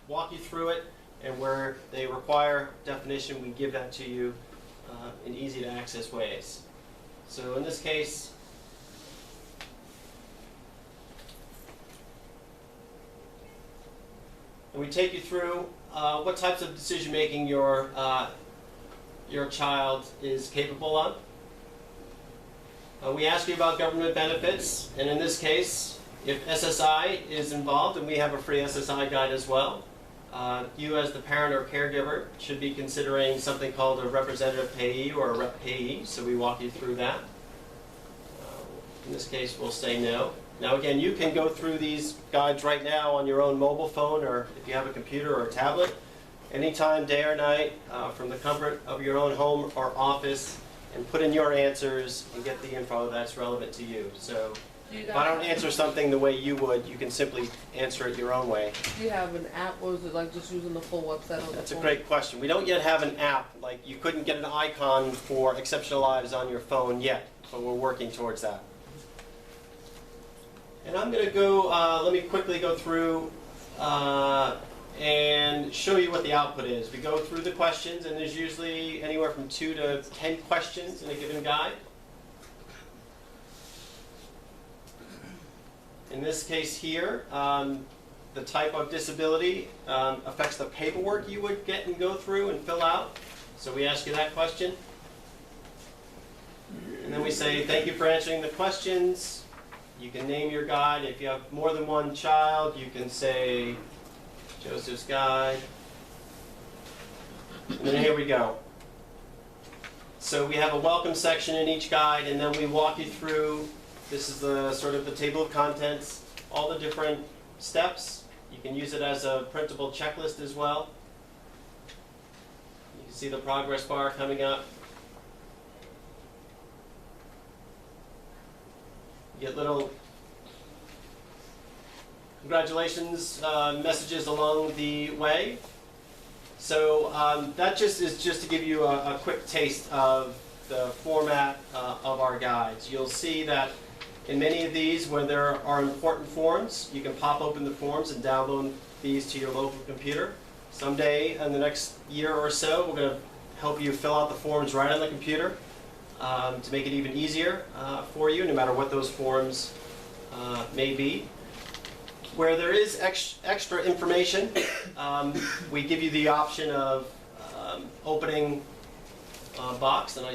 walk you through it, and where they require definition, we give that to you in easy to access ways. So in this case, and we take you through what types of decision making your child is capable of. We ask you about government benefits, and in this case, if SSI is involved, and we have a free SSI guide as well, you as the parent or caregiver should be considering something called a representative payee or a rep payee, so we walk you through that. In this case, we'll say no. Now again, you can go through these guides right now on your own mobile phone, or if you have a computer or a tablet, anytime, day or night, from the comfort of your own home or office, and put in your answers and get the info that's relevant to you. So if I don't answer something the way you would, you can simply answer it your own way. Do you have an app, or is it like just using the full website on the phone? That's a great question. We don't yet have an app. Like, you couldn't get an icon for Exceptional Lives on your phone yet, but we're working towards that. And I'm going to go, let me quickly go through and show you what the output is. We go through the questions, and there's usually anywhere from 2 to 10 questions in a given guide. In this case here, the type of disability affects the paperwork you would get and go through and fill out. So we ask you that question. And then we say, thank you for answering the questions. You can name your guide. If you have more than one child, you can say Joseph's Guide. And then here we go. So we have a welcome section in each guide, and then we walk you through. This is the sort of the table of contents, all the different steps. You can use it as a printable checklist as well. You can see the progress bar coming up. You get little congratulations messages along the way. So that is just to give you a quick taste of the format of our guides. You'll see that in many of these, where there are important forms, you can pop open the forms and download these to your local computer. Someday in the next year or so, we're going to help you fill out the forms right on the computer to make it even easier for you, no matter what those forms may be. Where there is extra information, we give you the option of opening a box, and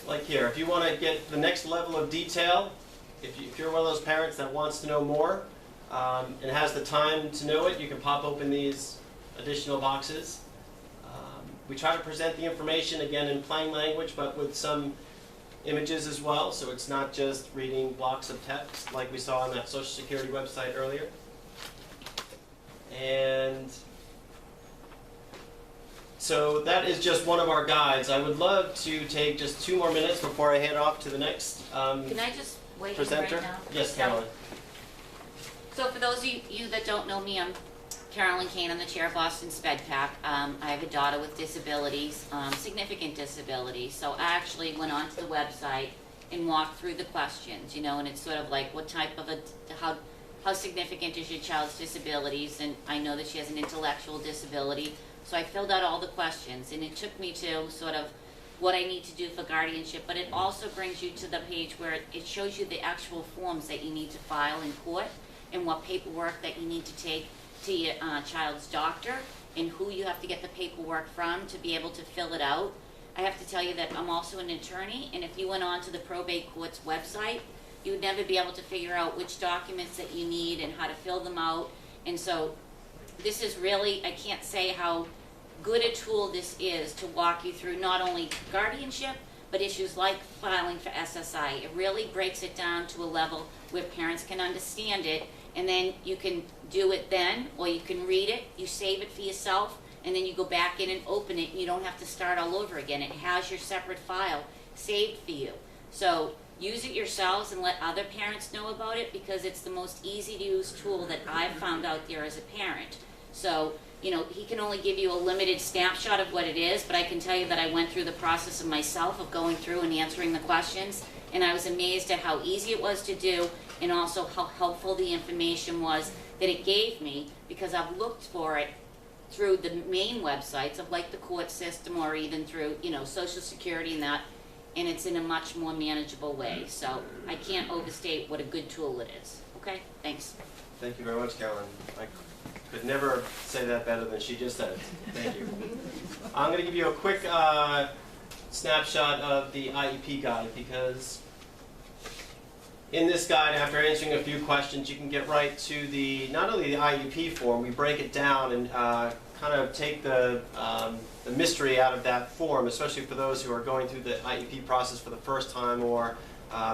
like here, if you want to get the next level of detail, if you're one of those parents that wants to know more and has the time to know it, you can pop open these additional boxes. We try to present the information, again, in plain language, but with some images as well, so it's not just reading blocks of text like we saw on that Social Security website earlier. And so that is just one of our guides. I would love to take just 2 more minutes before I hand off to the next Can I just wait presenter. right now? Yes, Carolyn. So for those of you that don't know me, I'm Carolyn Kane. I'm the chair of Boston SpedPac. I have a daughter with disabilities, significant disabilities. So I actually went onto the website and walked through the questions, and it's sort of like what type of how significant is your child's disabilities? And I know that she has an intellectual disability. So I filled out all the questions, and it took me to sort of what I need to do for guardianship, but it also brings you to the page where it shows you the actual forms that you need to file in court and what paperwork that you need to take to your child's doctor and who you have to get the paperwork from to be able to fill it out. I have to tell you that I'm also an attorney, and if you went on to the probate court's website, you would never be able to figure out which documents that you need and how to fill them out. And so this is really, I can't say how good a tool this is to walk you through not only guardianship, but issues like filing for SSI. It really breaks it down to a level where parents can understand it, and then you can do it then, or you can read it, you save it for yourself, and then you go back in and open it, and you don't have to start all over again. It has your separate file saved for you. So use it yourselves and let other parents know about it, because it's the most easy to use tool that I've found out there as a parent. So, he can only give you a limited snapshot of what it is, but I can tell you that I went through the process of myself of going through and answering the questions, and I was amazed at how easy it was to do, and also how helpful the information was that it gave me, because I've looked for it through the main websites of like the court system, or even through, Social Security and that, and it's in a much more manageable way. So I can't overstate what a good tool it is. Okay, thanks. Thank you very much, Carolyn. I could never say that better than she just said. Thank you. I'm going to give you a quick snapshot of the IEP guide, because in this guide, after answering a few questions, you can get right to not only the IEP form, we break it down and kind of take the mystery out of that form, especially for those who are going through the IEP process for the first time, or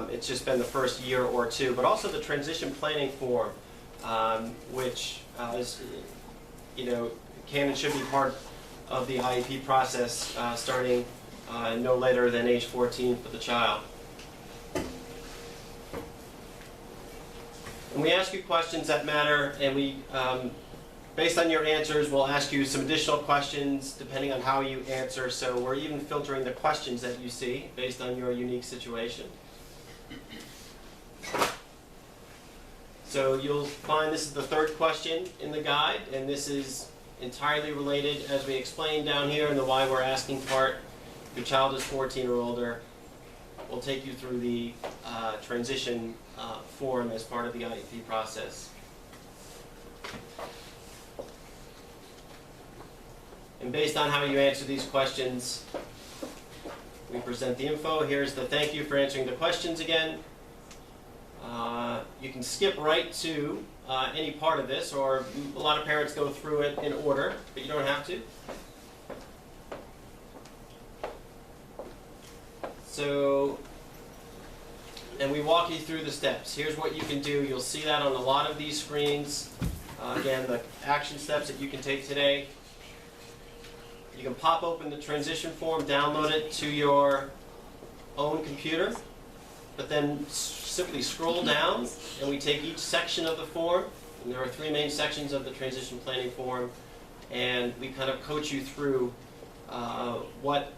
it's just been the first year or two, but also the transition planning form, which is, can and should be part of the IEP process starting no later than age 14 for the child. And we ask you questions that matter, and we, based on your answers, we'll ask you some additional questions depending on how you answer. So we're even filtering the questions that you see based on your unique situation. So you'll find this is the 3rd question in the guide, and this is entirely related, as we explained down here in the why we're asking part. If your child is 14 or older, we'll take you through the transition form as part of the IEP process. And based on how you answer these questions, we present the info. Here's the thank you for answering the questions again. You can skip right to any part of this, or a lot of parents go through it in order, but you don't have to. So, and we walk you through the steps. Here's what you can do. You'll see that on a lot of these screens. Again, the action steps that you can take today. You can pop open the transition form, download it to your own computer, but then simply scroll down, and we take each section of the form, and there are 3 main sections of the transition planning form, and we kind of coach you through what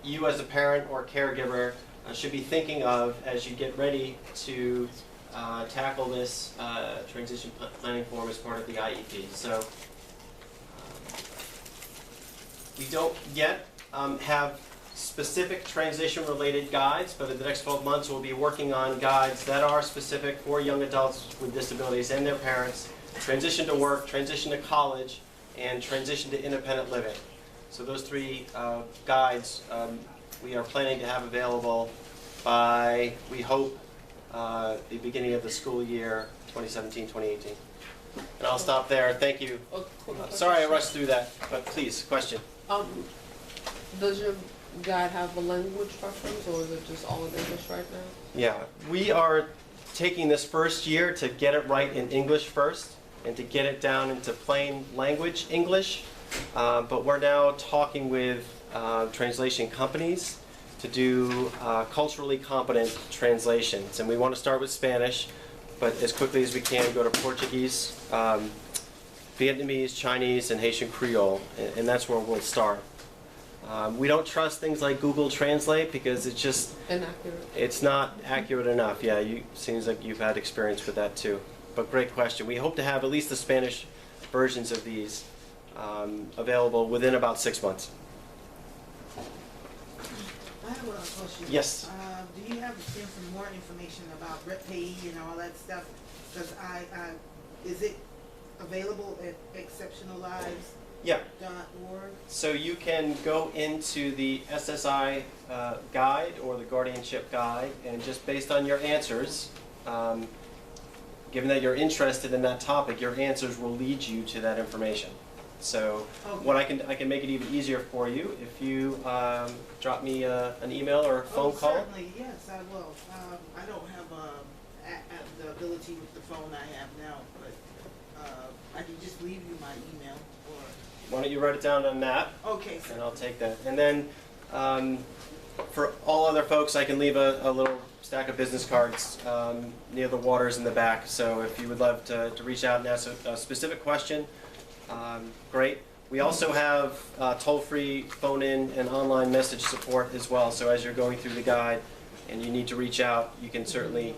you as a parent or caregiver should be thinking of as you get ready to tackle this transition planning form as part of the IEP. So we don't yet have specific transition-related guides, but in the next 12 months we'll be working on guides that are specific for young adults with disabilities and their parents, transition to work, transition to college, and transition to independent living. So those three guides we are planning to have available by, we hope, the beginning of the school year 2017-2018. And I'll stop there. Thank you. Sorry I rushed through that, but please, question. Does your guide have a language preference, or is it just all in English right now? Yeah, we are taking this first year to get it right in English first and to get it down into plain language English. But we're now talking with translation companies to do culturally competent translations. And we want to start with Spanish, but as quickly as we can go to Portuguese, Vietnamese, Chinese, and Haitian Creole, and that's where we'll start. We don't trust things like Google Translate because it's just inaccurate. It's not accurate enough. Yeah, seems like you've had experience with that too. But great question. We hope to have at least the Spanish versions of these available within about 6 months. I have a question. Yes. Do you have some more information about REPAY and all that stuff? Because is it available at exceptionallives.org? Yeah. So you can go into the SSI guide or the guardianship guide, and just based on your answers, given that you're interested in that topic, your answers will lead you to that information. So what I can make it even easier for you if you drop me an email or a phone call. Certainly, yes, I will. I don't have the ability with the phone I have now, but I can just leave you my email. Or why don't you write it down on that? Okay, sir. And I'll take that. And then for all other folks, I can leave a little stack of business cards near the waters in the back. So if you would love to reach out and ask a specific question, great. We also have toll-free phone-in and online message support as well. So as you're going through the guide and you need to reach out, you can certainly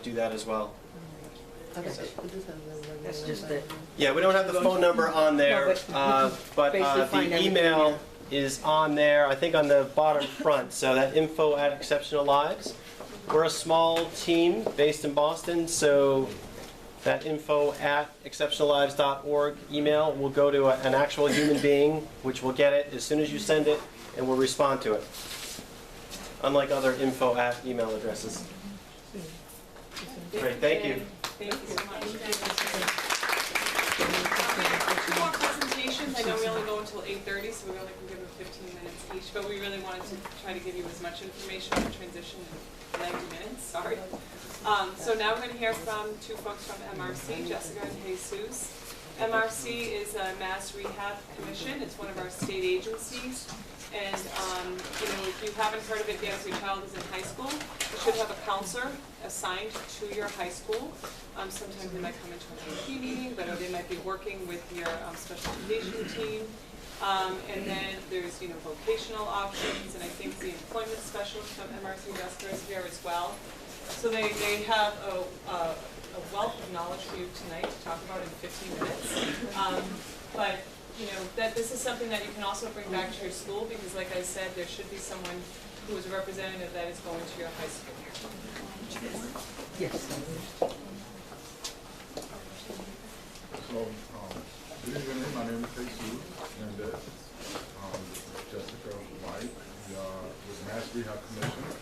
do that as well. That's just it. Yeah, we don't have the phone number on there, but the email is on there, I think on the bottom front. So that info@Exceptional Lives. We're a small team based in Boston, so that info@exceptionallives.org email will go to an actual human being, which will get it as soon as you send it, and will respond to it. Unlike other info@ email addresses. Great, thank you. Thank you so much. Two more presentations. I know we only go until 8:30, so we only can give them 15 minutes each, but we really wanted to try to give you as much information on the transition in 90 minutes. Sorry. So now we're going to hear from two folks from MRC, Jessica and Jesus. MRC is a Mass Rehab Commission. It's one of our state agencies. And if you haven't heard of it yet, if your child is in high school, you should have a counselor assigned to your high school. Sometimes they might come into an AP meeting, but they might be working with your special education team. And then there's vocational options, and I think the employment specialist from MRC Jessica is here as well. So they have a wealth of knowledge for you tonight to talk about in 15 minutes. But that this is something that you can also bring back to your school, because like I said, there should be someone who is a representative that is going to your high school. Yes. So, good evening, my name is Jesus, and this Jessica White. We are with Mass Rehab Commission.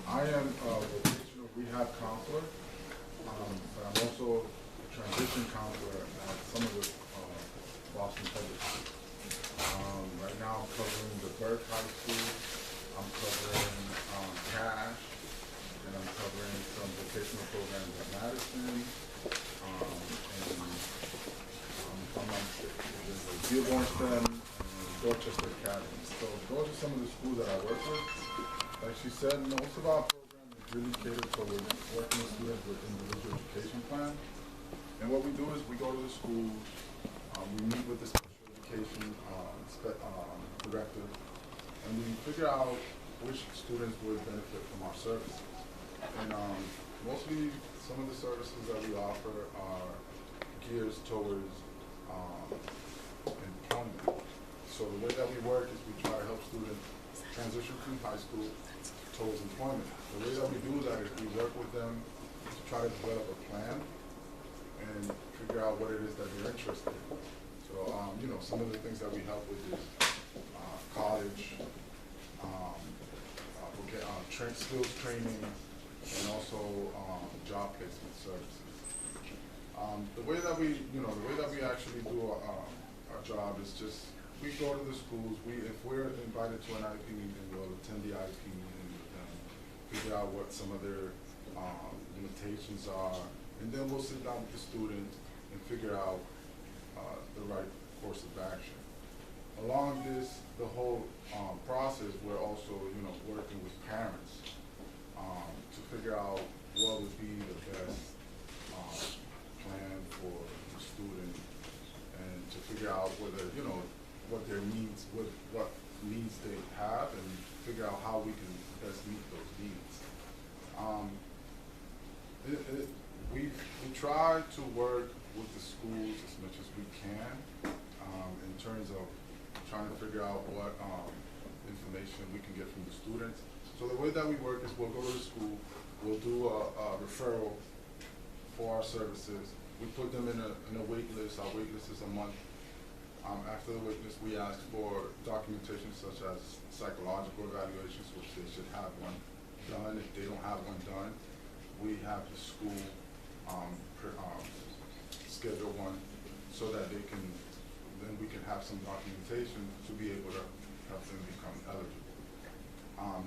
I am a vocational rehab counselor, but I'm also a transition counselor at some of the Boston public schools. Right now I'm covering the Burke High School, I'm covering Cash, and I'm covering some vocational programs at Madison, and there's a Dearborn STEM and Dorchester Academy. So those are some of the schools that I work with. Like she said, most of our program is really catered for working with students with individual education plan. And what we do is we go to the schools, We meet with the special education director, and we figure out which students would benefit from our services. And mostly, some of the services that we offer are geared towards employment. So the way that we work is we try to help students transition from high school towards employment. The way that we do that is we work with them to try to develop a plan and figure out what it is that they're interested in. So, you know, some of the things that we help with is college, skills training, and also job placement services. The way that we actually do our job is just we go to the schools. If we're invited to an IEP meeting, we'll attend the IEP meeting with them, figure out what some of their limitations are, and then we'll sit down with the student and figure out the right course of action. Along the whole process, we're also, you know, working with parents to figure out what would be the best plan for the student, and to figure out whether, you know, what their needs, what needs they have, and figure out how we can best meet those needs. We try to work with the schools as much as we can in terms of trying to figure out what information we can get from the students. So the way that we work is we'll go to the school, we'll do a referral for our services. We put them in a wait list. Our wait list is a month. After the wait list, we ask for documentation such as psychological evaluations, which they should have one done. If they don't have one done, we have the school schedule one so that then we can have some documentation to be able to help them become eligible.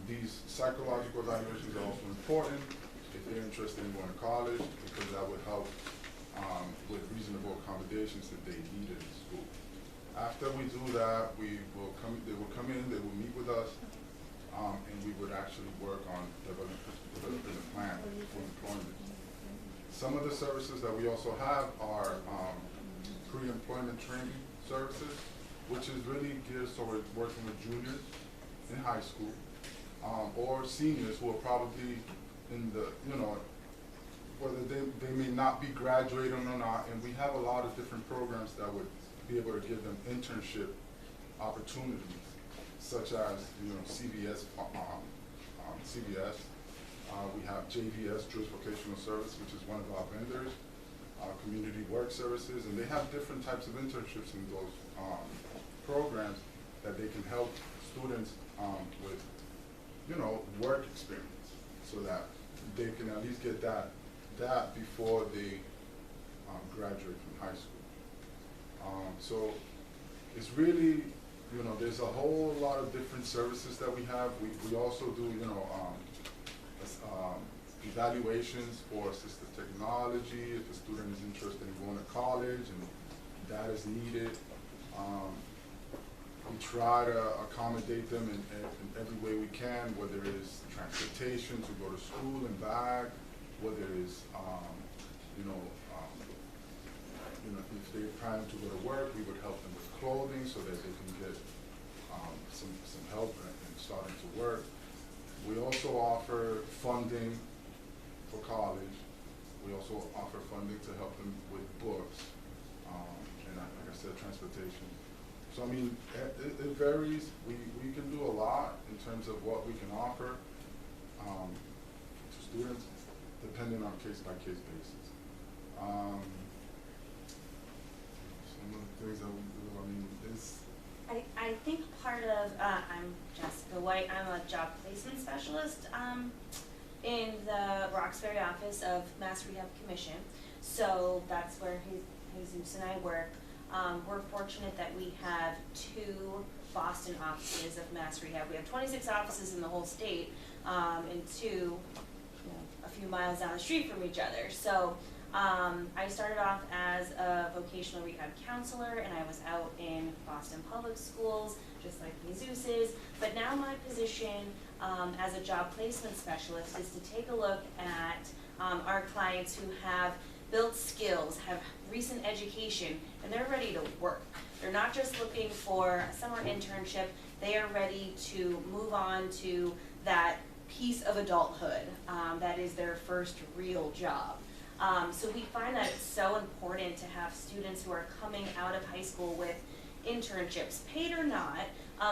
These psychological evaluations are also important if they're interested in going to college, because that would help with reasonable accommodations that they need in school. After we do that, they will come in, they will meet with us, and we would actually work on developing a plan for employment. Some of the services that we also have are pre-employment training services, which is really geared towards working with juniors in high school, or seniors who are probably in the, you know, whether they may not be graduating or not, and we have a lot of different programs that would be able to give them internship opportunities, such as, you know, CVS. We have JVS, Jewish Vocational Service, which is one of our vendors, Community Work Services, and they have different types of internships in those programs that they can help students with, you know, work experience, so that they can at least get that before they graduate from high school. So it's really, you know, there's a whole lot of different services that we have. We also do, you know, evaluations for assistive technology if a student is interested in going to college and that is needed. We try to accommodate them in every way we can, whether it is transportation to go to school and back, whether it is, if they're planning to go to work, we would help them with clothing so that they can get some help in starting to work. We also offer funding for college. We also offer funding to help them with books, and like I said, transportation. So I mean, it varies. We can do a lot in terms of what we can offer to students, depending on case-by-case basis. Some of the things that we do, I mean, I think part of, I'm Jessica White, I'm a job placement specialist in the Roxbury office of Mass Rehab Commission. So that's where Jesus and I work. We're fortunate that we have 2 Boston offices of Mass Rehab. We have 26 offices in the whole state, and 2, a few miles down the street from each other. So I started off as a vocational rehab counselor, and I was out in Boston public schools, just like Jesus is. But now my position as a job placement specialist is to take a look at our clients who have built skills, have recent education, and they're ready to work. They're not just looking for a summer internship, they are ready to move on to that piece of adulthood that is their first real job. So we find that it's so important to have students who are coming out of high school with internships, paid or not,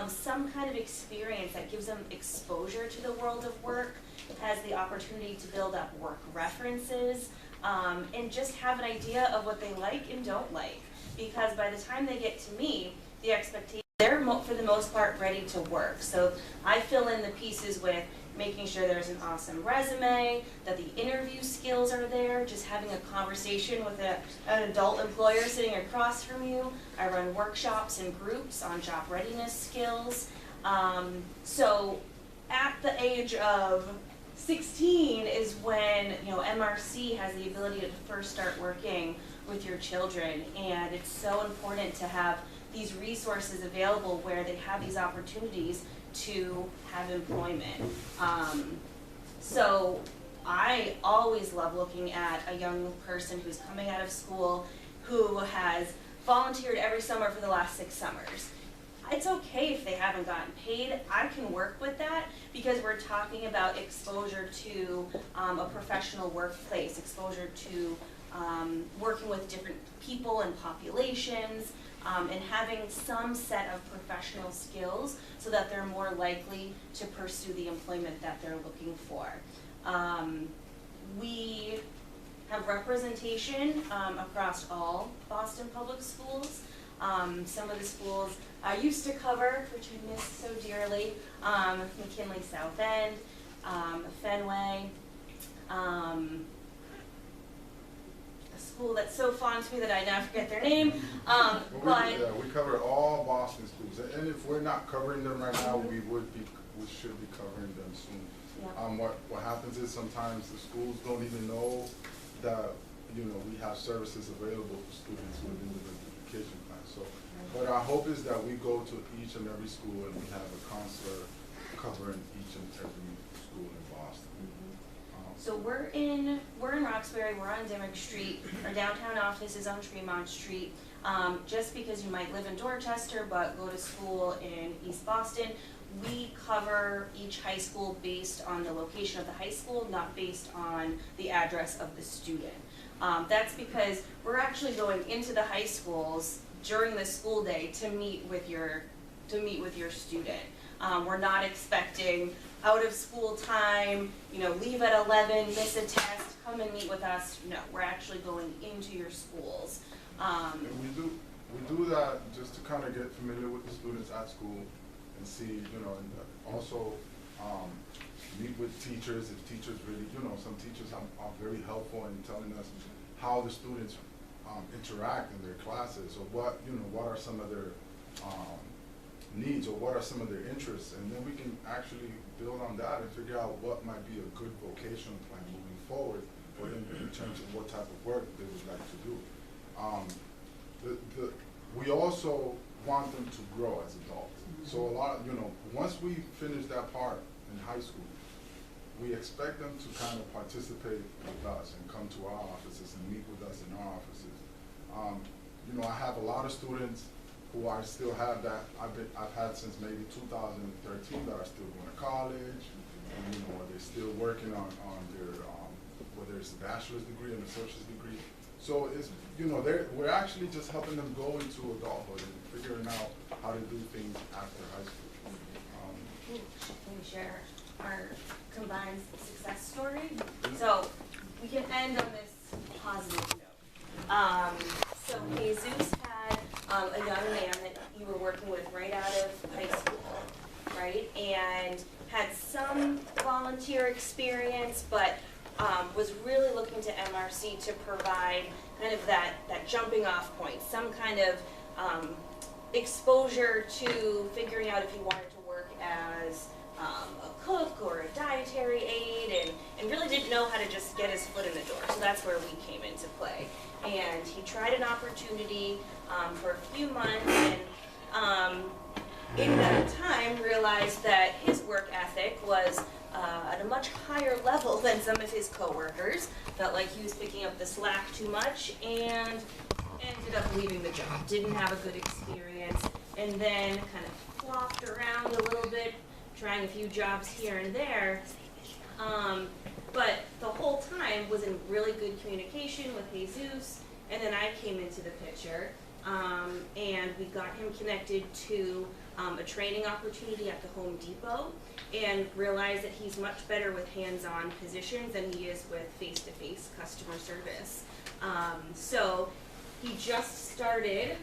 some kind of experience that gives them exposure to the world of work, has the opportunity to build up work references, and just have an idea of what they like and don't like. Because by the time they get to me, the expectation, they're for the most part ready to work. So I fill in the pieces with making sure there's an awesome resume, that the interview skills are there, just having a conversation with an adult employer sitting across from you. I run workshops and groups on job readiness skills. So at the age of 16 is when, you know, MRC has the ability to first start working with your children, and it's so important to have these resources available where they have these opportunities to have employment. So I always love looking at a young person who's coming out of school who has volunteered every summer for the last 6 summers. It's okay if they haven't gotten paid. I can work with that because we're talking about exposure to a professional workplace, exposure to working with different people and populations, and having some set of professional skills so that they're more likely to pursue the employment that they're looking for. We have representation across all Boston public schools. Some of the schools I used to cover, which I miss so dearly, McKinley South End, Fenway, a school that's so fond to me that I now forget their name. We cover all Boston schools, and if we're not covering them right now, we should be covering them soon. Yeah. What happens is sometimes the schools don't even know that, you know, we have services available for students within the education plan. So, but our hope is that we go to each and every school and we have a counselor covering each and every school in Boston. So we're in Roxbury, we're on Dimmock Street, our downtown office is on Tremont Street. Just because you might live in Dorchester but go to school in East Boston, we cover each high school based on the location of the high school, not based on the address of the student. That's because we're actually going into the high schools during the school day to meet with your student. We're not expecting out of school time, you know, leave at 11, miss a test, come and meet with us. No, we're actually going into your schools. And we do that just to kind of get familiar with the students at school and see, you know, and also meet with teachers if teachers really, you know, some teachers are very helpful in telling us how the students interact in their classes, or what, you know, what are some of their needs, or what are some of their interests, and then we can actually build on that and figure out what might be a good vocational plan moving forward for them in terms of what type of work they would like to do. We also want them to grow as adults. So a lot, you know, once we finish that part in high school, we expect them to kind of participate with us and come to our offices and meet with us in our offices. You know, I have a lot of students who I still have that I've had since maybe 2013 that are still going to college, and, you know, they're still working on their whether it's a bachelor's degree and an associate's degree. So it's, you know, we're actually just helping them go into adulthood and figuring out how to do things after high school. Can we share our combined success story? So we can end on this positive note. So Jesus had a young man that you were working with right out of high school, right? And had some volunteer experience, but was really looking to MRC to provide kind of that jumping off point, some kind of exposure to figuring out if he wanted to work as a cook or a dietary aid, and really didn't know how to just get his foot in the door. So that's where we came into play. And he tried an opportunity for a few months, and in that time realized that his work ethic was at a much higher level than some of his coworkers. Felt like he was picking up the slack too much and ended up leaving the job. Didn't have a good experience, and then kind of flopped around a little bit, trying a few jobs here and there. But the whole time was in really good communication with Jesus, and then I came into the picture, and we got him connected to a training opportunity at the Home Depot, and realized that he's much better with hands-on positions than he is with face-to-face customer service. So he just started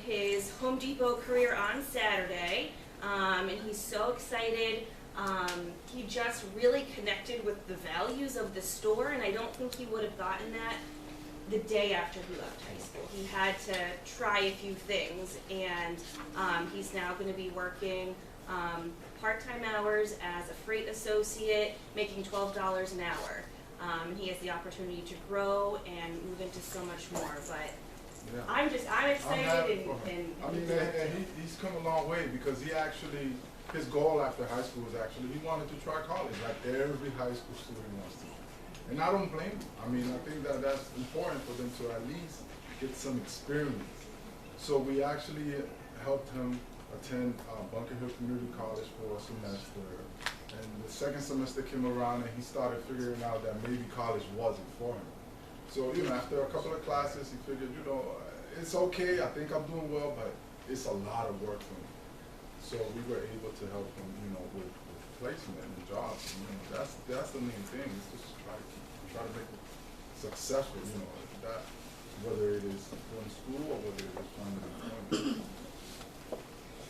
his Home Depot career on Saturday, and he's so excited. He just really connected with the values of the store, and I don't think he would have gotten that the day after he left high school. He had to try a few things, and he's now going to be working part-time hours as a freight associate, making $12 an hour. He has the opportunity to grow and move into so much more, but Yeah. I'm excited he's come a long way because he actually, his goal after high school was actually, he wanted to try college, like every high school student wants to. And I don't blame him. I mean, I think that that's important for them to at least get some experience. So we actually helped him attend Bunker Hill Community College for a semester. And the second semester came around and he started figuring out that maybe college wasn't for him. So, after a couple of classes, he figured, it's okay, I think I'm doing well, but it's a lot of work for me. So we were able to help him, with placement and jobs. That's the main thing, is just try to make it successful, that, whether it is going to school or whether it is finding employment.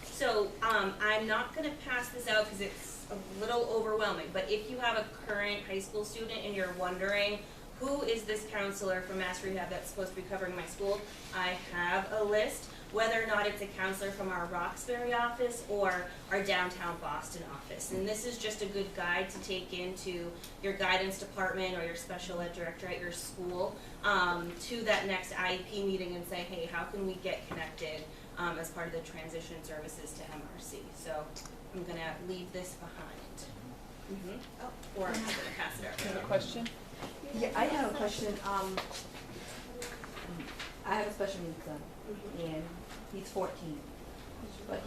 So I'm not going to pass this out because it's a little overwhelming, but if you have a current high school student and you're wondering, who is this counselor from Mass Rehab that's supposed to be covering my school? I have a list, whether or not it's a counselor from our Roxbury office or our downtown Boston office. And this is just a good guide to take into your guidance department or your special ed director at your school to that next IEP meeting and say, hey, how can we get connected as part of the transition services to MRC? So I'm going to leave this behind. Or I'm going to pass it out. Do you have a question? Yeah, I have a question. I have a special needs son, and he's 14, but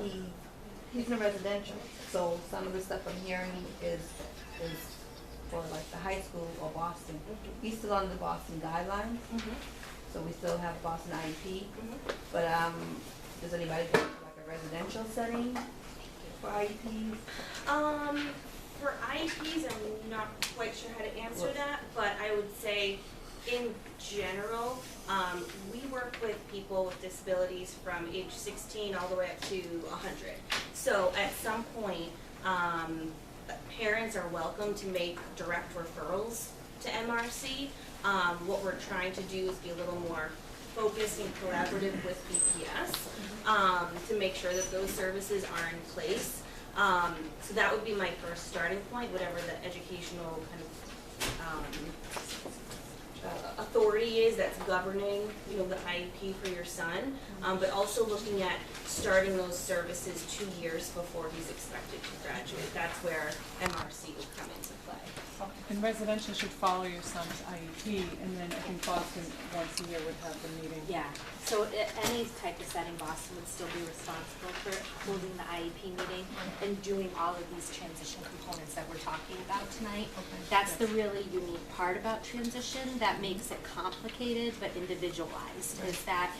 he's in a residential. So some of the stuff I'm hearing is for like the high school or Boston. He's still on the Boston guidelines, so we still have Boston IEP. But does anybody go to like a residential setting for IEPs? For IEPs, I'm not quite sure how to answer that, but I would say in general, we work with people with disabilities from age 16 all the way up to 100. So at some point, parents are welcome to make direct referrals to MRC. What we're trying to do is be a little more focused and collaborative with BPS to make sure that those services are in place. So that would be my first starting point, whatever the educational kind of authority is that's governing, the IEP for your son, but also looking at starting those services 2 years before he's expected to graduate. That's where MRC would come into play. And residential should follow your son's IEP, and then I think Boston once a year would have the meeting. Yeah, so any type of setting, Boston would still be responsible for holding the IEP meeting and doing all of these transition components that we're talking about tonight. That's the really unique part about transition that makes it complicated but individualized, is that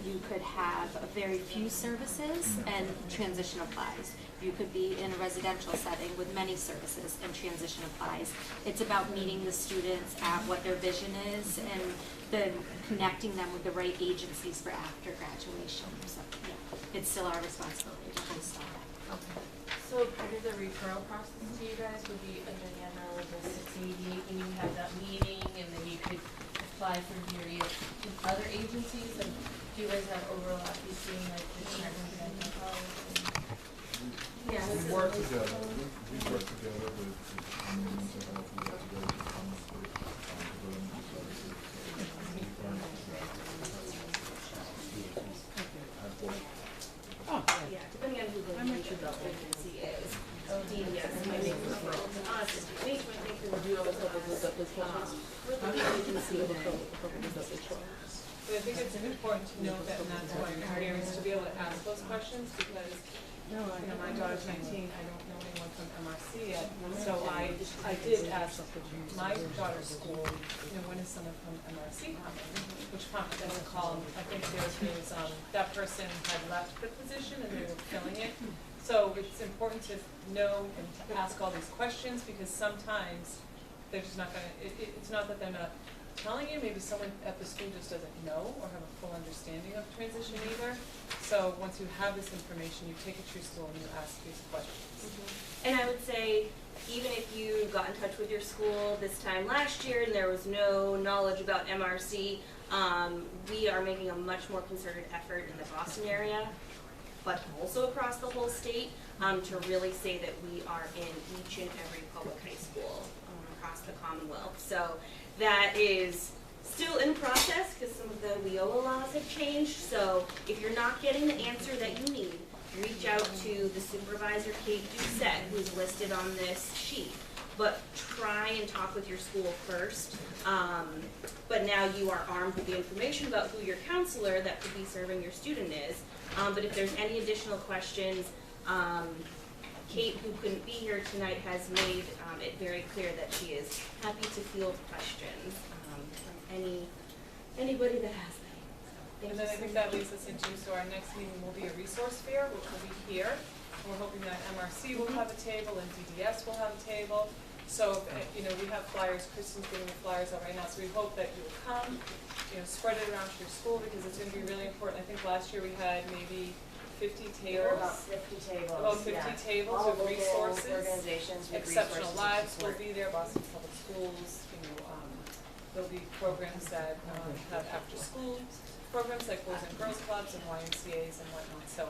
you could have very few services and transition applies. You could be in a residential setting with many services and transition applies. It's about meeting the students at what their vision is and then connecting them with the right agencies for after graduation. So yeah, it's still our responsibility to host all that. Okay. So part of the referral process to you guys would be under the umbrella of the 688 when you have that meeting, and then you could apply for various other agencies. And do you guys have overlap between like the Department of Mental Health? Yeah, We work together. We work together with mental health. We work together with developmental services. Yeah, depending on who the agency is, DDS might make referrals to us, engagement, I think we Or do you always help us with that this with the agency today. But I think it's important to note that, and that's why you're here, is to be able to ask those questions, because, you know, my daughter's 19, I don't know anyone from MRC yet, so I did ask my daughter's school, you know, when is someone from MRC coming? Which prompted them to call, I think there was, that person had left the position and they were filling it. So it's important to know and to ask all these questions, because sometimes they're just not gonna, it's not that they're not telling you, maybe someone at the school just doesn't know or have a full understanding of transition either. So once you have this information, you take it to your school and you ask these questions. And I would say, even if you got in touch with your school this time last year and there was no knowledge about MRC, we are making a much more concerted effort in the Boston area, but also across the whole state, to really say that we are in each and every public high school across the Commonwealth. So that is still in process because some of the WIOA laws have changed. So if you're not getting the answer that you need, reach out to the supervisor, Kate Doucette, who's listed on this sheet. But try and talk with your school first. But now you are armed with the information about who your counselor that could be serving your student is. But if there's any additional questions, Kate, who couldn't be here tonight, has made it very clear that she is happy to field questions from anybody that has them. And then I think that leads us into, so our next meeting will be a resource fair, which will be here. And we're hoping that MRC will have a table and DDS will have a table. So, you know, we have flyers, Kristen's getting the flyers out right now, so we hope that you will come, you know, spread it around to your school, because it's going to be really important. I think last year we had maybe 50 tables. There were about 50 tables. About 50 tables All with resources. Organizations with Exceptional resources Lives and will support. be there, Boston Public Schools, you know, there'll be programs that have after school programs like Boys and Girls Clubs and YMCA's and whatnot. So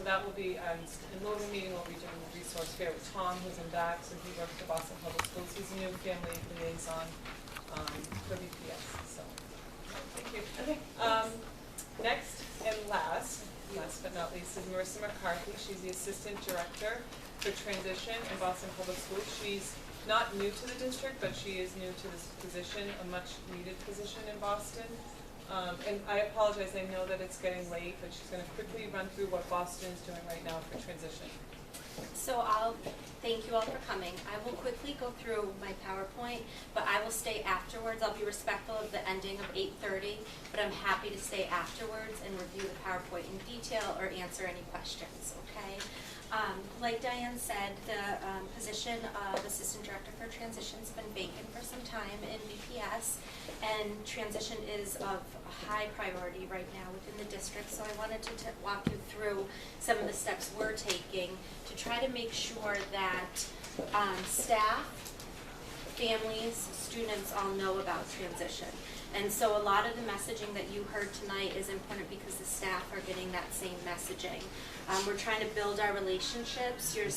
that will be, in Logan meeting, we'll be doing the resource fair with Tom, who's in back, so he works for Boston Public Schools. He's a new family liaison for BPS, so, thank you. Okay. Next and last but not least, is Marisa McCarthy. She's the Assistant Director for Transition in Boston Public Schools. She's not new to the district, but she is new to this position, a much needed position in Boston. And I apologize, I know that it's getting late, but she's going to quickly run through what Boston is doing right now for transition. So I'll thank you all for coming. I will quickly go through my PowerPoint, but I will stay afterwards. I'll be respectful of the ending of 8:30, but I'm happy to stay afterwards and review the PowerPoint in detail or answer any questions, okay? Like Diane said, the position of Assistant Director for Transition has been vacant for some time in BPS, and transition is of a high priority right now within the district, so I wanted to walk you through some of the steps we're taking to try to make sure that staff, families, students all know about transition. And so a lot of the messaging that you heard tonight is important because the staff are getting that same messaging. We're trying to build our relationships. Your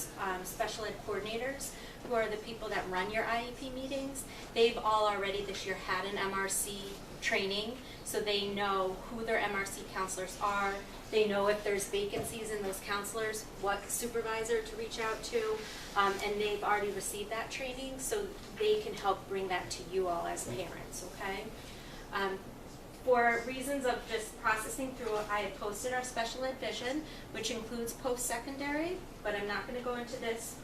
special ed coordinators, who are the people that run your IEP meetings, they've all already this year had an MRC training, so they know who their MRC counselors are. They know if there's vacancies in those counselors, what supervisor to reach out to, and they've already received that training, so they can help bring that to you all as parents, okay? For reasons of just processing through, I have posted our special ed vision, which includes post-secondary, but I'm not going to go into this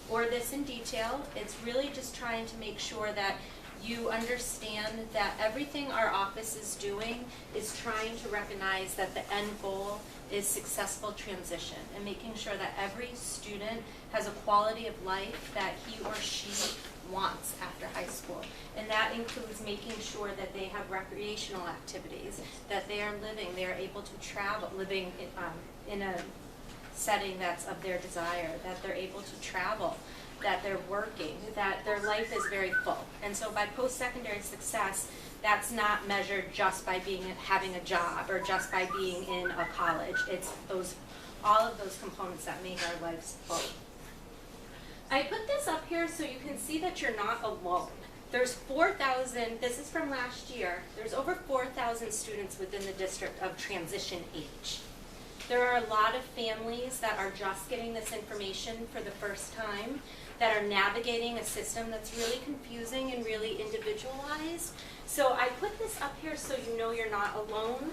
or this in detail. It's really just trying to make sure that you understand that everything our office is doing is trying to recognize that the end goal is successful transition and making sure that every student has a quality of life that he or she wants after high school. And that includes making sure that they have recreational activities, that they are able to travel, living in a setting that's of their desire, that they're able to travel, that they're working, that their life is very full. And so by post-secondary success, that's not measured just by having a job or just by being in a college. It's all of those components that make our lives full. I put this up here so you can see that you're not alone. There's 4,000, this is from last year, there's over 4,000 students within the district of transition age. There are a lot of families that are just getting this information for the first time. that are navigating a system that's really confusing and really individualized. So I put this up here so you know you're not alone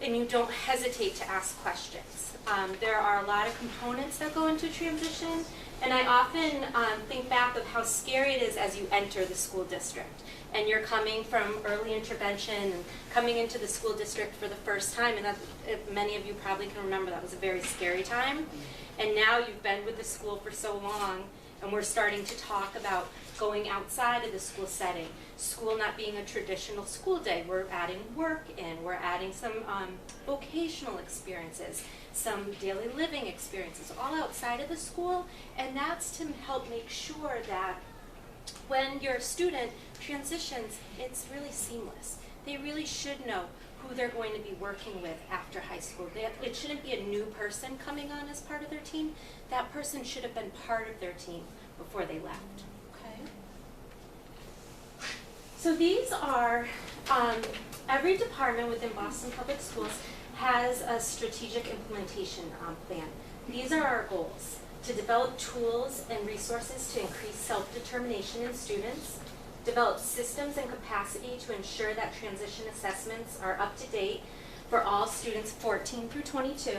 and you don't hesitate to ask questions. There are a lot of components that go into transition, and I often think back of how scary it is as you enter the school district. And you're coming from early intervention and coming into the school district for the first time, and that, many of you probably can remember that was a very scary time. And now you've been with the school for so long, and we're starting to talk about going outside of the school setting. School not being a traditional school day. We're adding work in, we're adding some vocational experiences, some daily living experiences, all outside of the school, and that's to help make sure that when your student transitions, it's really seamless. They really should know who they're going to be working with after high school. It shouldn't be a new person coming on as part of their team. That person should have been part of their team before they left. Okay. So these are, every department within Boston Public Schools has a strategic implementation plan. These are our goals: to develop tools and resources to increase self-determination in students, develop systems and capacity to ensure that transition assessments are up to date for all students 14 through 22,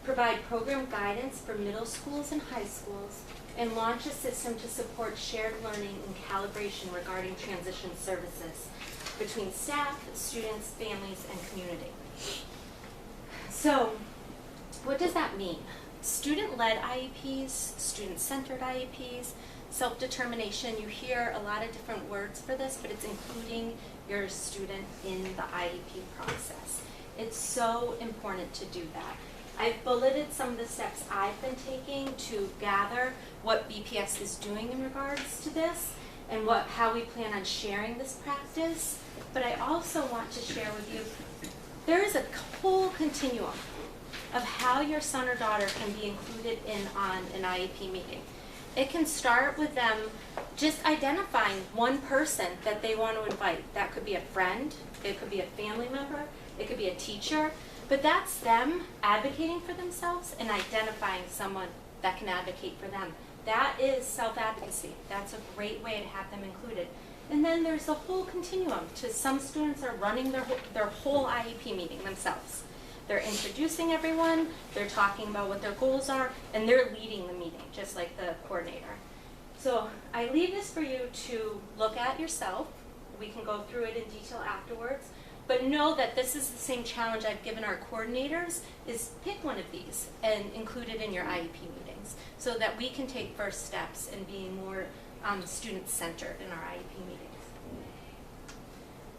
provide program guidance for middle schools and high schools, and launch a system to support shared learning and calibration regarding transition services between staff, students, families, and community. So, what does that mean? Student-led IEPs, student-centered IEPs, self-determination. You hear a lot of different words for this, but it's including your student in the IEP process. It's so important to do that. I've bulleted some of the steps I've been taking to gather what BPS is doing in regards to this and how we plan on sharing this practice. But I also want to share with you, there is a whole continuum of how your son or daughter can be included on an IEP meeting. It can start with them just identifying one person that they want to invite. That could be a friend, it could be a family member, it could be a teacher, but that's them advocating for themselves and identifying someone that can advocate for them. That is self-advocacy. That's a great way to have them included. And then there's the whole continuum to some students are running their whole IEP meeting themselves. They're introducing everyone, they're talking about what their goals are, and they're leading the meeting, just like the coordinator. So I leave this for you to look at yourself. We can go through it in detail afterwards, but know that this is the same challenge I've given our coordinators, is pick one of these and include it in your IEP meetings so that we can take first steps in being more student-centered in our IEP meetings.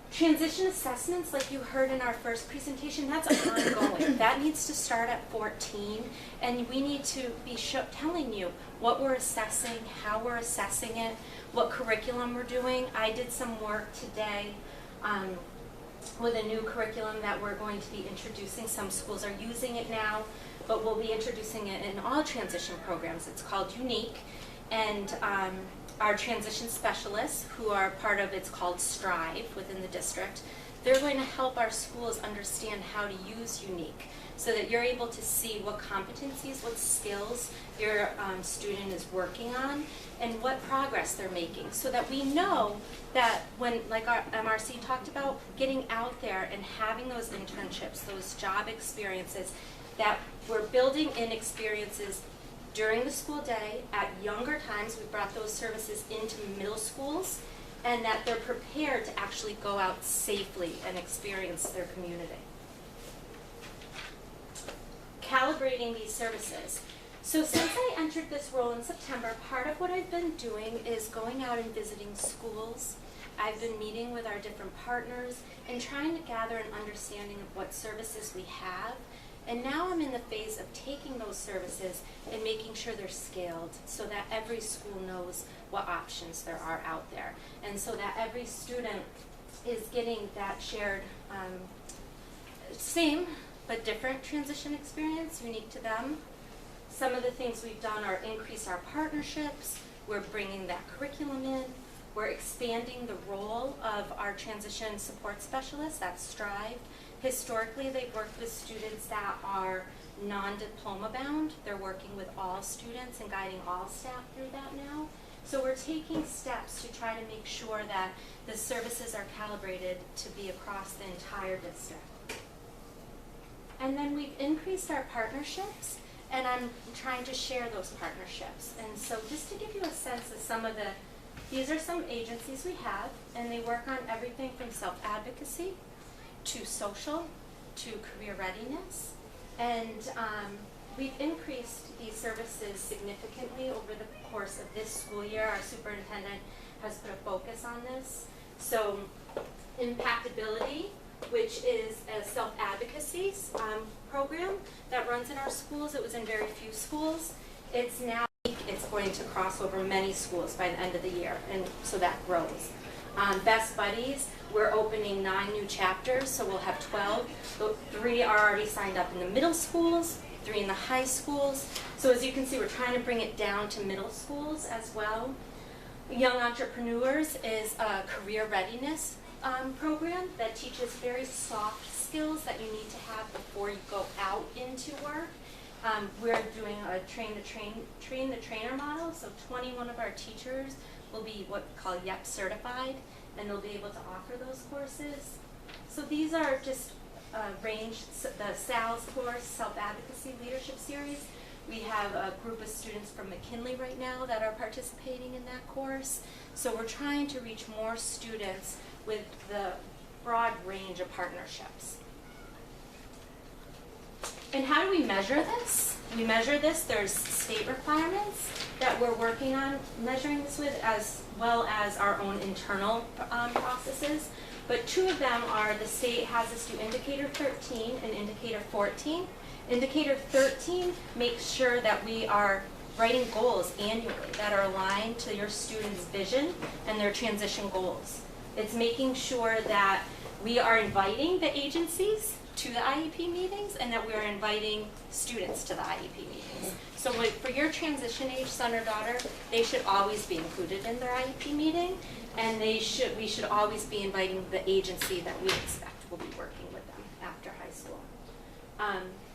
Transition assessments, like you heard in our first presentation, that's ongoing. That needs to start at 14, and we need to be telling you what we're assessing, how we're assessing it, what curriculum we're doing. I did some work today with a new curriculum that we're going to be introducing. Some schools are using it now, but we'll be introducing it in all transition programs. It's called Unique, and our transition specialists, who are part of, it's called Strive within the district, they're going to help our schools understand how to use Unique so that you're able to see what competencies, what skills your student is working on and what progress they're making, so that we know that when, like our MRC talked about, getting out there and having those internships, those job experiences, that we're building in experiences during the school day. At younger times, we brought those services into middle schools, and that they're prepared to actually go out safely and experience their community. Calibrating these services. So since I entered this role in September, part of what I've been doing is going out and visiting schools. I've been meeting with our different partners and trying to gather an understanding of what services we have. And now I'm in the phase of taking those services and making sure they're scaled so that every school knows what options there are out there. And so that every student is getting that shared, same but different transition experience, unique to them. Some of the things we've done are increase our partnerships. We're bringing that curriculum in. We're expanding the role of our transition support specialists, that's Strive. Historically, they've worked with students that are non-diploma bound. They're working with all students and guiding all staff through that now. So we're taking steps to try to make sure that the services are calibrated to be across the entire district. And then we've increased our partnerships, and I'm trying to share those partnerships. And so just to give you a sense of some of these are some agencies we have, and they work on everything from self-advocacy to social to career readiness. And we've increased these services significantly over the course of this school year. Our superintendent has put a focus on this. So impactability, which is a self-advocacy program that runs in our schools. It was in very few schools. It's going to cross over many schools by the end of the year, and so that grows. Best Buddies, we're opening 9 new chapters, so we'll have 12. 3 are already signed up in the middle schools, 3 in the high schools. So as you can see, we're trying to bring it down to middle schools as well. Young Entrepreneurs is a career readiness program that teaches very soft skills that you need to have before you go out into work. We're doing a train the trainer model, so 21 of our teachers will be what we call YEP certified, and they'll be able to offer those courses. So these are just the SALS course, Self-Advocacy Leadership Series. We have a group of students from McKinley right now that are participating in that course. So we're trying to reach more students with the broad range of partnerships. And how do we measure this? We measure this, there's state requirements that we're working on measuring this with, as well as our own internal processes. But 2 of them are, the state has us do Indicator 13 and Indicator 14. Indicator 13 makes sure that we are writing goals annually that are aligned to your students' vision and their transition goals. It's making sure that we are inviting the agencies to the IEP meetings and that we are inviting students to the IEP meetings. So for your transition age son or daughter, they should always be included in their IEP meeting, and we should always be inviting the agency that we expect will be working with them after high school.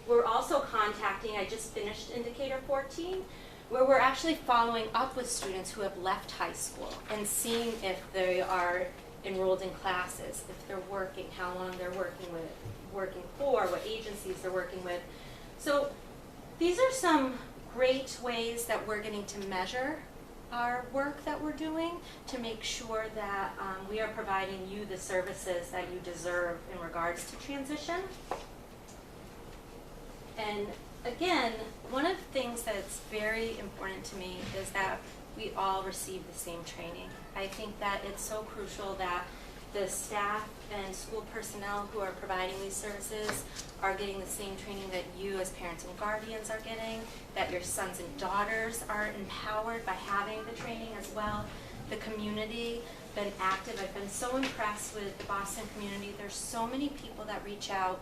We're also contacting, I just finished Indicator 14, where we're actually following up with students who have left high school and seeing if they are enrolled in classes, if they're working, how long they're working for, what agencies they're working with. So these are some great ways that we're getting to measure our work that we're doing to make sure that we are providing you the services that you deserve in regards to transition. And again, one of the things that's very important to me is that we all receive the same training. I think that it's so crucial that the staff and school personnel who are providing these services are getting the same training that you as parents and guardians are getting, that your sons and daughters are empowered by having the training as well. The community, been active. I've been so impressed with the Boston community. There's so many people that reach out,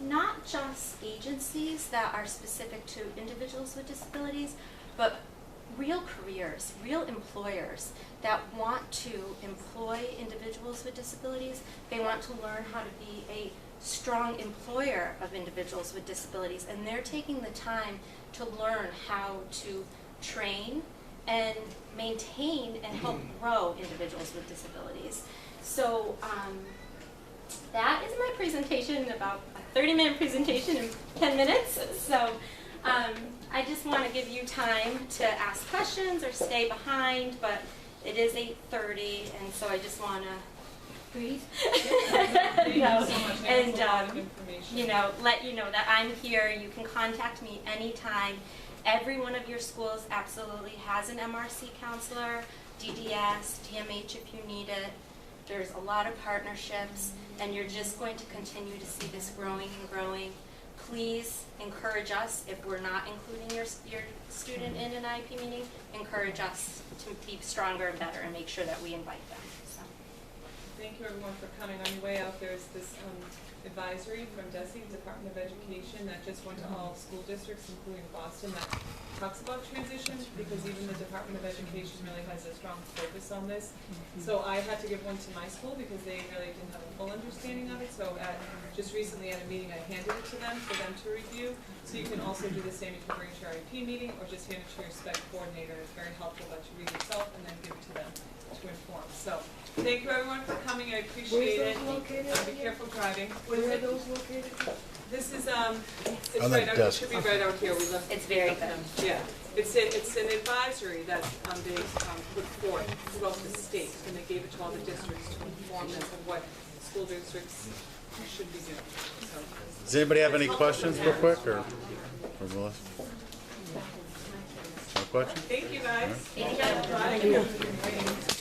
not just agencies that are specific to individuals with disabilities, but real careers, real employers that want to employ individuals with disabilities. They want to learn how to be a strong employer of individuals with disabilities, and they're taking the time to learn how to train and maintain and help grow individuals with disabilities. So that is my presentation, about a 30-minute presentation in 10 minutes. So I just want to give you time to ask questions or stay behind, but it is 8:30, and so I just want to breathe. Thank you so much. And That's a lot of information. you know, let you know that I'm here. You can contact me anytime. Every one of your schools absolutely has an MRC counselor, DDS, DMH if you need it. There's a lot of partnerships, and you're just going to continue to see this growing and growing. Please encourage us, if we're not including your student in an IEP meeting, encourage us to be stronger and better and make sure that we invite them. So, Thank you everyone for coming. On your way out, there's this advisory from DESE, Department of Education, that just went to all school districts, including Boston, that talks about transition, because even the Department of Education really has a strong focus on this. So I had to give one to my school because they really didn't have a full understanding of it. So just recently at a meeting, I handed it to them for them to review. So you can also do the same. You can bring it to your IEP meeting or just hand it to your SPED coordinator. It's very helpful that you read yourself and then give it to them to inform. So thank you everyone for coming. I appreciate it. Be careful driving. Where are those located? This is it's On the right out. It desk. should be right out here. We left. It's very good. Yeah, it's an advisory that they put forth throughout the state, and they gave it to all the districts to inform them of what school districts should be doing. So, Does anybody have any questions real quick, or Melissa? No questions? thank you guys. Thank you. Bye.